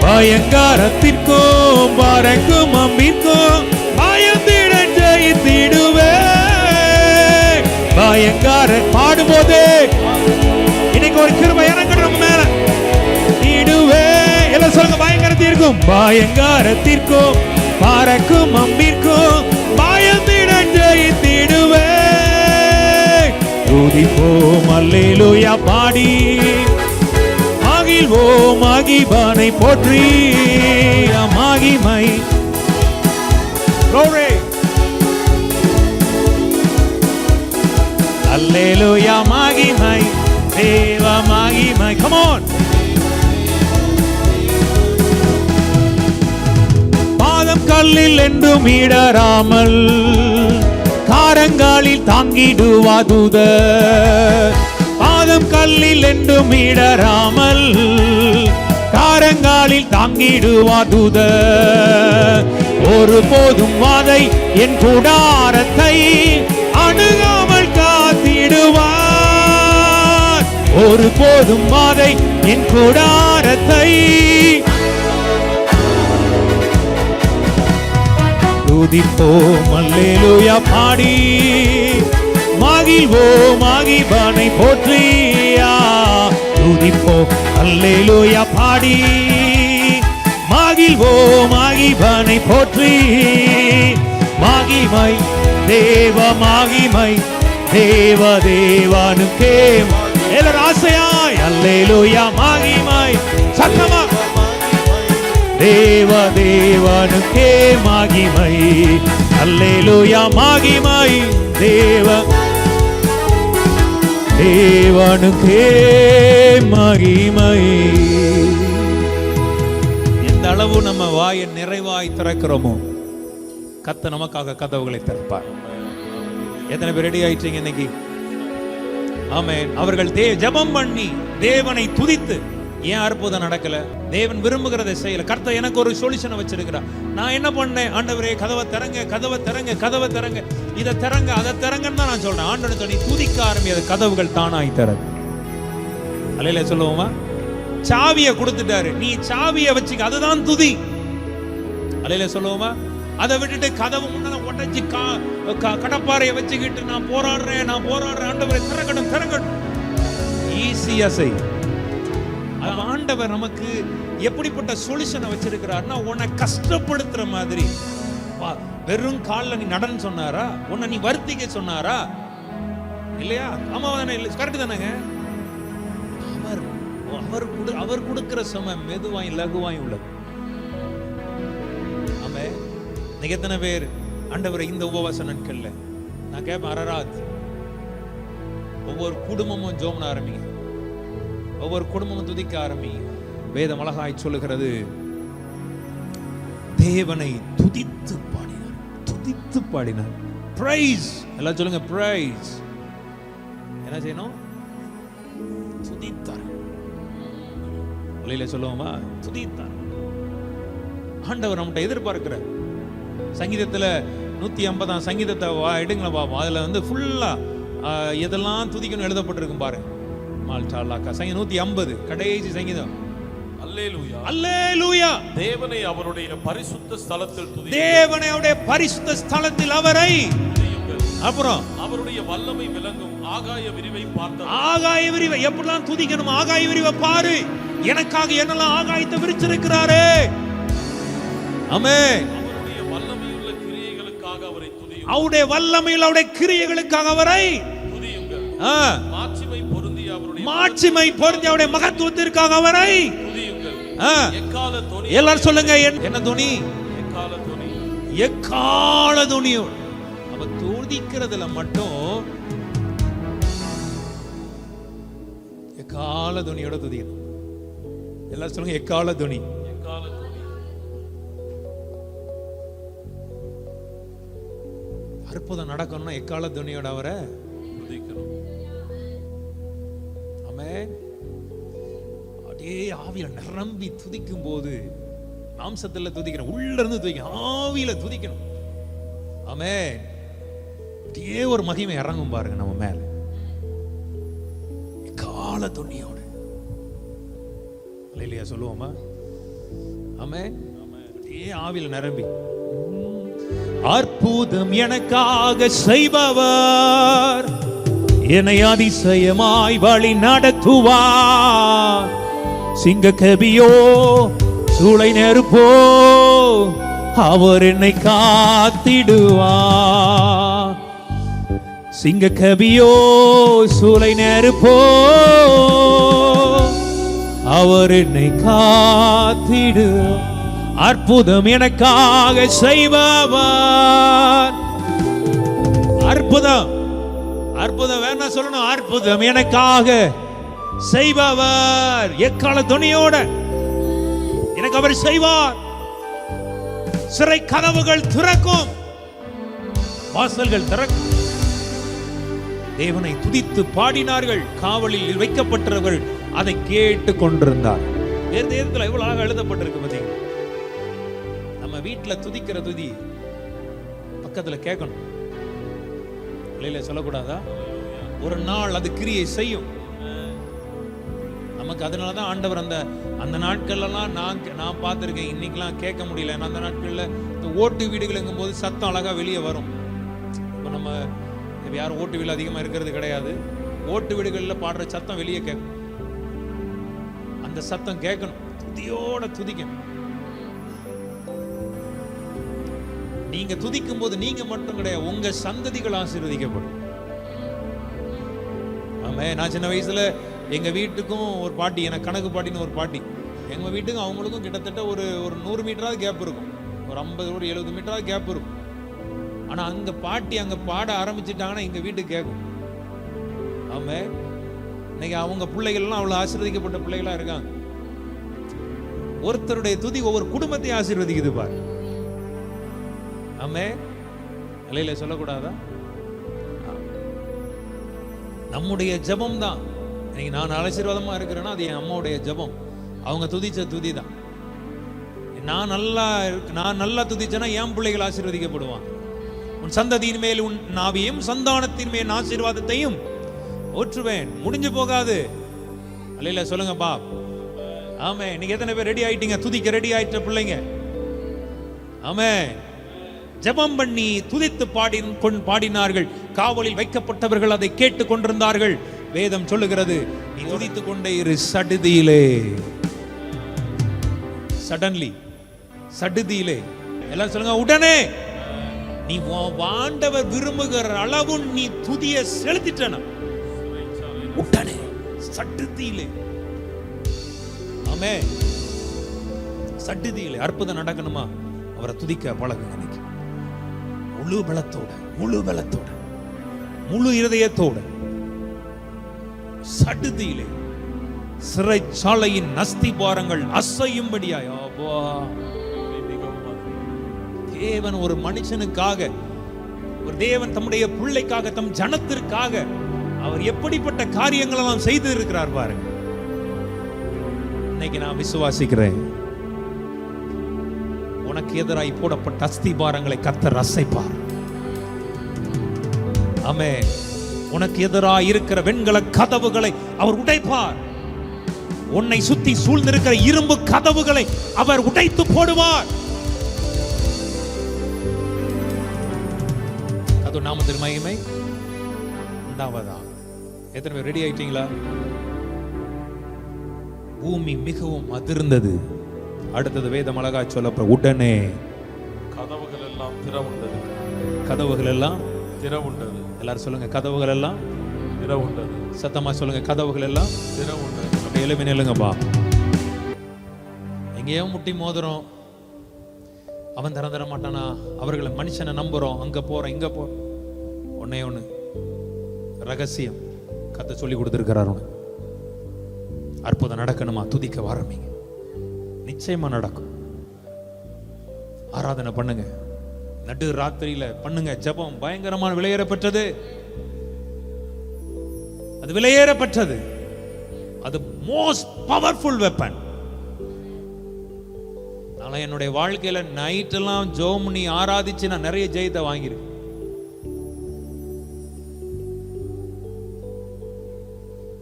பயங்காரத்திற்கும் பறக்கும் அம்பிற்கும் பயந்திட ஜெயித்திடுவே. பயங்கார பாடும்போதே இன்னைக்கு ஒரு கிருபை இறங்கணும் நம்ம மேல. திடுவே எல்லாம் சொல்லுங்க. பயங்கரத்திற்கும் பயங்காரத்திற்கும் பறக்கும் அம்பிற்கும் பயந்திட ஜெயித்திடுவே. துதிப்போம் அல்லேலூயா பாடி மகிழ்வோம் மகிழ்வானை போற்றி. மகிமை glory. அல்லேலூயா. மகிமை தேவ மகிமை. come on. பாதம் கல்லில் என்றும் இடராமல் காரங்காலில் தாங்கிடுவா தூதர். பாதம் கல்லில் என்றும் இடராமல் காரங்காலில் தாங்கிடுவா தூதர். ஒருபோதும் வாதை என் கூடாரத்தை அணுகாமல் காத்திடுவார். ஒருபோதும் வாதை என் கூடாரத்தை. துதிப்போம் அல்லேலூயா பாடி மகிழ்வோம் மகிழ்வானை போற்றி. துதிப்போம் அல்லேலூயா பாடி மகிழ்வோம் மகிழ்வானை போற்றி. மகிமை தேவ மகிமை, தேவ தேவனுக்கே. எல்லாரும் ஆசையாய் அல்லேலூயா மகிமை சத்தமா. தேவ தேவனுக்கே மகிமை. அல்லேலூயா மகிமை தேவ தேவனுக்கே மகிமை. எந்த அளவு நம்ம வாயை நிறைவாய் திறக்கிறோமோ கர்த்தர் நமக்காக கதவுகளை திறப்பார். எத்தனை பேர் ரெடி ஆயிட்டீங்க இன்னைக்கு? ஆமென். அவர்கள் ஜெபம் பண்ணி தேவனை துதித்து. ஏன் அற்புதம் நடக்கல? தேவன் விரும்புகிறதை செய்யல. கர்த்தர் எனக்கு ஒரு சொல்யூஷனை வச்சிருக்கிறார். நான் என்ன பண்ணேன்? ஆண்டவரே கதவை திறங்க, கதவை திறங்க, கதவை திறங்க, இதை திறங்க, அதை திறங்கன்னு தான் நான் சொல்றேன். ஆண்டவன் சொல்லி துதிக்க ஆரம்பி, அது கதவுகள் தானாய் திறந்து. அல்லேலூயா சொல்லுவோமா? சாவியை கொடுத்துட்டாரு, நீ சாவியை வச்சுக்க, அதுதான் துதி. அல்லேலூயா சொல்லுவோமா? அதை விட்டுட்டு கதவு முன்னால உடைச்சு கடப்பாறையை வச்சுக்கிட்டு நான் போராடுறேன் ஆண்டவரை திறக்கட்டும் திறக்கட்டும். ஈஸியா செய். ஆண்டவர் நமக்கு எப்படிப்பட்ட சொல்யூஷனை வச்சிருக்கிறார்னா, உன்னை கஷ்டப்படுத்துற மாதிரி. வெறும் காலில் நீ நடன்னு சொன்னாரா? உன்னை நீ வருத்திக்க சொன்னாரா? இல்லையா? ஆமா தானே? கரெக்ட் தானேங்க? அவர் கொடுக்கிற சுமை மெதுவாய் லகுவாய் உள்ளது. ஆமே. இன்னைக்கு எத்தனை பேர் ஆண்டவரை இந்த உபவாச நாட்கள்ல நான் கேட்பேன், அரராத் ஒவ்வொரு குடும்பமும் ஜோம்ன ஆரம்பிங்க, ஒவ்வொரு குடும்பமும் துதிக்க ஆரம்பிங்க. வேதம் அழகாய் சொல்லுகிறது, தேவனை துதித்து பாடினார், துதித்து பாடினார். பிரைஸ். எல்லாம் சொல்லுங்க, பிரைஸ். என்ன செய்யணும்? துதித்தார். வழியில சொல்லுவோமா? துதித்தார். ஆண்டவர் நம்மகிட்ட எதிர்பார்க்கிற சங்கீதத்துல 150 சங்கீதத்தை எடுங்களா பாப்போம். அதுல வந்து ஃபுல்லா எதெல்லாம் துதிக்கணும் எழுதப்பட்டிருக்கும் பாருங்க. மால்டாலாக்கா சங்கீதம் 150 கடைசி சங்கீதம். அல்லேலூயா, அல்லேலூயா. தேவனை அவருடைய பரிசுத்த ஸ்தலத்தில் துதியுங்கள், தேவனை அவருடைய பரிசுத்த ஸ்தலத்தில் அவரை துதியுங்கள். அப்புறம் அவருடைய வல்லமை விளங்கும் ஆகாய விரிவை பார்த்தவர். ஆகாய விரிவை எப்படிலாம் துதிக்கணும்? ஆகாய விரிவை பாரு. எனக்காக என்னெல்லாம் ஆகாயத்தை விரிச்சிருக்கிறாரே. ஆமென். அவருடைய வல்லமையுள்ள கிரியைகளுக்காக அவரை துதியுங்கள், அவருடைய வல்லமையில் அவருடைய கிரியைகளுக்காக அவரை துதியுங்கள். மாட்சிமை பொருந்திய அவருடைய மாட்சிமை பொருந்திய அவருடைய மகத்துவத்திற்காக அவரை துதியுங்கள். எக்கால துணி. எல்லாரும் சொல்லுங்க, என்ன துணி? எக்கால துணி. எக்கால துணியோட. அப்ப துதிக்கிறதுல மட்டும் எக்கால துணியோட துதிக்கணும். எல்லாரும் சொல்லுங்க, எக்கால துணி. எக்கால துணி. அற்புதம் நடக்கணும்னா எக்கால துணியோட அவரை துதிக்கணும். ஆமென். அப்படியே ஆவியில நிரம்பி துதிக்கும் போது, மாம்சத்துல துதிக்கணும், உள்ள இருந்து துதிக்கணும், ஆவியில துதிக்கணும். ஆமென். அப்படியே ஒரு மகிமை இறங்கும் பாருங்க நம்ம மேல, கால துணியோட. இல்லையா சொல்லுவோமா? ஆமென். அப்படியே ஆவியில நிரம்பி, அற்புதம் எனக்காக செய்பவர் என்னை அதிசயமாய் வழி நடத்துவார். சிங்க கபியோ சூளை நெருப்போ அவர் என்னை காத்திடுவார். சிங்க கபியோ சூளை நெருப்போ அவர் என்னை காத்திடுவார். அற்புதம் எனக்காக செய்பவர். அற்புதம், அற்புதம் வேணா சொல்லணும். அற்புதம் எனக்காக செய்பவர் எக்கால துணியோட எனக்கு அவர் செய்வார். சிறை கதவுகள் திறக்கும், வாசல்கள் திறக்கும். தேவனை துதித்து பாடினார்கள். காவலில் வைக்கப்பட்டவர்கள் அதை கேட்டு கொண்டிருந்தார். வேதத்தில் எவ்வளவு அழகாக எழுதப்பட்டிருக்கு பார்த்தீங்க. நம்ம வீட்டுல துதிக்கிற துதி பக்கத்துல கேட்கணும். இல்லையில சொல்லக்கூடாதா? ஒரு நாள் அது கிரியை செய்யும் நமக்கு. அதனாலதான் ஆண்டவர் அந்த நாட்கள்லாம் நான் பார்த்திருக்கேன். இன்னைக்கெல்லாம் கேட்க முடியல. அந்த நாட்கள்ல இந்த ஓட்டு வீடுகளுங்கும் போது சத்தம் அழகா வெளியே வரும். இப்போ நம்ம யாரும் ஓட்டு வீடு அதிகமா இருக்கிறது கிடையாது. ஓட்டு வீடுகள்ல பாடுற சத்தம் வெளியே கேட்கும். அந்த சத்தம் கேட்கணும், துதியோட துதிக்கணும். நீங்க துதிக்கும் போது நீங்க மட்டும் கிடையாது, உங்க சந்ததிகள் ஆசீர்வதிக்கப்படும். ஆமா. நான் சின்ன வயசுல எங்க வீட்டுக்கும் ஒரு பாட்டி, எனக்கு கணக்கு பாட்டின்னு ஒரு பாட்டி, எங்க வீட்டுக்கும் அவங்களுக்கும் கிட்டத்தட்ட ஒரு 100 மீட்டராவது கேப் இருக்கும். ஒரு 50 ஒரு 70 மீட்டராவது கேப் இருக்கும். ஆனா அங்க பாட்டி அங்க பாட ஆரம்பிச்சுட்டாங்கன்னா எங்க வீட்டுக்கு கேட்கும். ஆமா. இன்னைக்கு அவங்க பிள்ளைகள்லாம் அவ்வளவு ஆசீர்வதிக்கப்பட்ட பிள்ளைகளா இருக்காங்க. ஒருத்தருடைய துதி ஒவ்வொரு குடும்பத்தையும் ஆசீர்வதிக்குது பாரு. ஆமே. இல்லையில சொல்லக்கூடாதா? நம்முடைய ஜபம் தான். இன்னைக்கு நான் ஆசீர்வாதமா இருக்கிறேன்னா அது என் அம்மாவுடைய ஜபம். அவங்க துதிச்ச துதி தான். நான் நல்லா துதிச்சேன்னா என் பிள்ளைகள் ஆசீர்வதிக்கப்படுவாங்க. உன் சந்ததியின் மேல் உன் நாவியும் சந்தானத்தின் மேல் ஆசீர்வாதத்தையும் ஊற்றுவேன். முடிஞ்சு போகாது. அல்லையில சொல்லுங்க பா. ஆமே. நீங்க எத்தனை பேர் ரெடி ஆயிட்டீங்க? துதிக்க ரெடி ஆயிட்ட பிள்ளைங்க. ஆமே. ஜெபம் பண்ணி துதித்து பாடினார்கள். காவலில் வைக்கப்பட்டவர்கள் அதை கேட்டு கொண்டிருந்தார்கள். வேதம் சொல்லுகிறது, நீ துதித்துக் கொண்டே இரு. சடுதியிலே, சடன்லி, சடுதியிலே. எல்லாரும் சொல்லுங்க, உடனே. நீ ஆண்டவர் விரும்புகிற அளவு நீ துதிய செலுத்திட்டன, உடனே சடுதியிலே. ஆமே. சடுதியிலே அற்புதம் நடக்கணுமா? அவரை துதிக்க பழகுங்க. இன்னைக்கு முழு பலத்தோட, முழு பலத்தோட, முழு இருதயத்தோட, சடுதியிலே சிறைச்சாலையின் அஸ்திபாரங்கள் அசையும்படியாய். தேவன் ஒரு மனுஷனுக்காக, ஒரு தேவன் தம்முடைய பிள்ளைக்காக, தம் ஜனத்திற்காக அவர் எப்படிப்பட்ட காரியங்கள் எல்லாம் செய்து இருக்கிறார் பாருங்க. இன்னைக்கு நான் விசுவாசிக்கிறேன், உனக்கு எதிராய் போடப்பட்ட அஸ்திபாரங்களை கர்த்தர் அசைப்பார். ஆமென். உனக்கு எதிராய் இருக்கிற வெண்கல கதவுகளை அவர் உடைப்பார். உன்னை சுத்தி சூழ்ந்திருக்கிற இரும்பு கதவுகளை அவர் உடைத்து போடுவார். அது நாமத்தின் மகிமை உண்டாவதாக. எத்தனை பேர் ரெடி ஆயிட்டீங்களா? பூமி மிகவும் அதிர்ந்தது. அடுத்தது வேதம் அழகா சொல்லப்ப, உடனே கதவுகள் எல்லாம் திறவுண்டது. கதவுகள் எல்லாம் திறவுண்டது. எல்லாரும் சொல்லுங்க, கதவுகள் எல்லாம் திறவுண்டது. சத்தமா சொல்லுங்க, கதவுகள் எல்லாம் திறவுண்டது. அப்படியே எழுப்பி நில்லுங்கப்பா. எங்கேயோ முட்டி மோதுறோம், அவன் தர மாட்டானா, அவர்களை மனுஷனை நம்புறோம், அங்க போறோம் இங்க போறோம். ஒன்னே ஒண்ணு ரகசியம் கத்த சொல்லி கொடுத்துருக்கிறார். உனக்கு அற்புதம் நடக்கணுமா, துதிக்க ஆரம்பிங்க, நிச்சயமா நடக்கும். ஆராதனை பண்ணுங்க, நடு ராத்திரியில பண்ணுங்க ஜெபம். பயங்கரமான விலையேறப்பட்டது, அது விலையேறப்பட்டது, அது மோஸ்ட் பவர்ஃபுல் வெப்பன். நான் என்னுடைய வாழ்க்கையில நைட் எல்லாம் ஜெபம் பண்ணி ஆராதிச்சு நான் நிறைய ஜெயத்தை வாங்கியிருக்கேன்.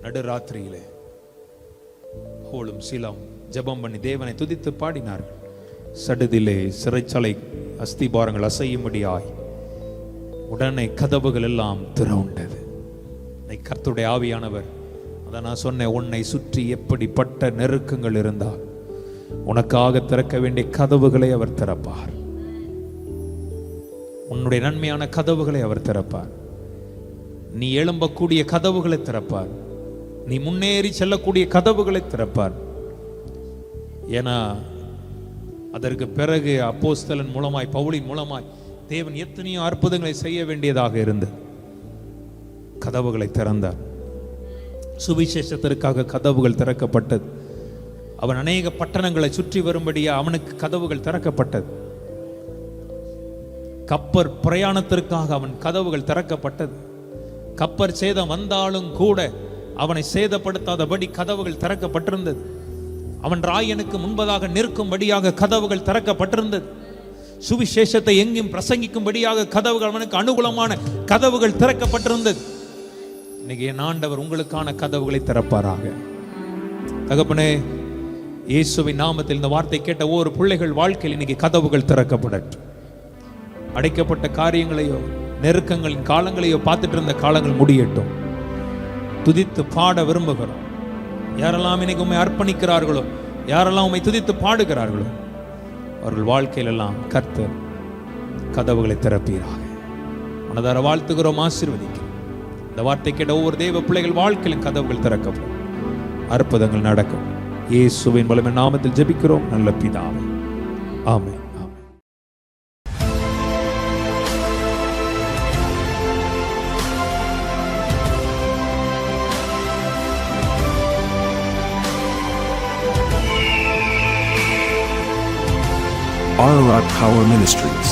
நடு ராத்திரியிலே ஹோலும் சீலம் ஜெபம் பண்ணி தேவனை துதித்து பாடினார்கள். சடுதிலே சிறைச்சாலை அஸ்திபாரங்கள் அசையும்படியாய் உடனே கதவுகள் எல்லாம் திறவுண்டது. கர்த்தருடைய ஆவியானவர், அதான் நான் சொன்னேன், உன்னை சுற்றி எப்படிப்பட்ட நெருக்கங்கள் இருந்தால் உனக்காக திறக்க வேண்டிய கதவுகளை அவர் திறப்பார். உன்னுடைய நன்மையான கதவுகளை அவர் திறப்பார். நீ எழும்பக்கூடிய கதவுகளை திறப்பார். நீ முன்னேறி செல்லக்கூடிய கதவுகளை திறப்பார். ஏன்னா அதற்கு பிறகு அப்போஸ்தலன் மூலமாய், பவுலின் மூலமாய் தேவன் எத்தனையோ அற்புதங்களை செய்ய வேண்டியதாக இருந்தது. கதவுகளை திறந்தார். சுவிசேஷத்திற்காக கதவுகள் திறக்கப்பட்டது. அவன் அநேக பட்டணங்களை சுற்றி வரும்படியா அவனுக்கு கதவுகள் திறக்கப்பட்டது. கப்பர் பிரயாணத்திற்காக அவன் கதவுகள் திறக்கப்பட்டது. கப்பர் சேதம் வந்தாலும் கூட அவனை சேதப்படுத்தாதபடி கதவுகள் திறக்கப்பட்டிருந்தது. அவன் ராயனுக்கு முன்பதாக நிற்கும்படியாக கதவுகள் திறக்கப்பட்டிருந்தது. சுவிசேஷத்தை எங்கும் பிரசங்கிக்கும்படியாக கதவுகள், அவனுக்கு அனுகூலமான கதவுகள் திறக்கப்பட்டிருந்தது. இன்னைக்கு என் ஆண்டவர் உங்களுக்கான கதவுகளை திறப்பாராக. தகப்பனே, இயேசுவின் நாமத்தில் இந்த வார்த்தை கேட்ட ஒவ்வொரு பிள்ளைகள் வாழ்க்கையில் இன்னைக்கு கதவுகள் திறக்கப்படட்டும். அடைக்கப்பட்ட காரியங்களையோ நெருக்கங்களின் காலங்களையோ பார்த்துட்டு இருந்த காலங்கள் முடியட்டும். துதித்து பாட விரும்புகிறோம். யாரெல்லாம் இன்னைக்கு உண்மை அர்ப்பணிக்கிறார்களோ, யாரெல்லாம் உண்மை துதித்து பாடுகிறார்களோ, அவர்கள் வாழ்க்கையிலெல்லாம் கர்த்தர் கதவுகளை திறப்பீராக. மனதார வாழ்த்துகிறோம், ஆசீர்வதிக்கிறோம். இந்த வார்த்தை கேட்ட ஒவ்வொரு தேவ பிள்ளைகள் வாழ்க்கையிலும் கதவுகள் திறக்கப்படும், அற்புதங்கள் நடக்கும். இயேசுவின் வல்லமையான நாமத்தில் ஜெபிக்கிறோம் நல்ல பிதாவே, ஆமென். RRI Power Ministries.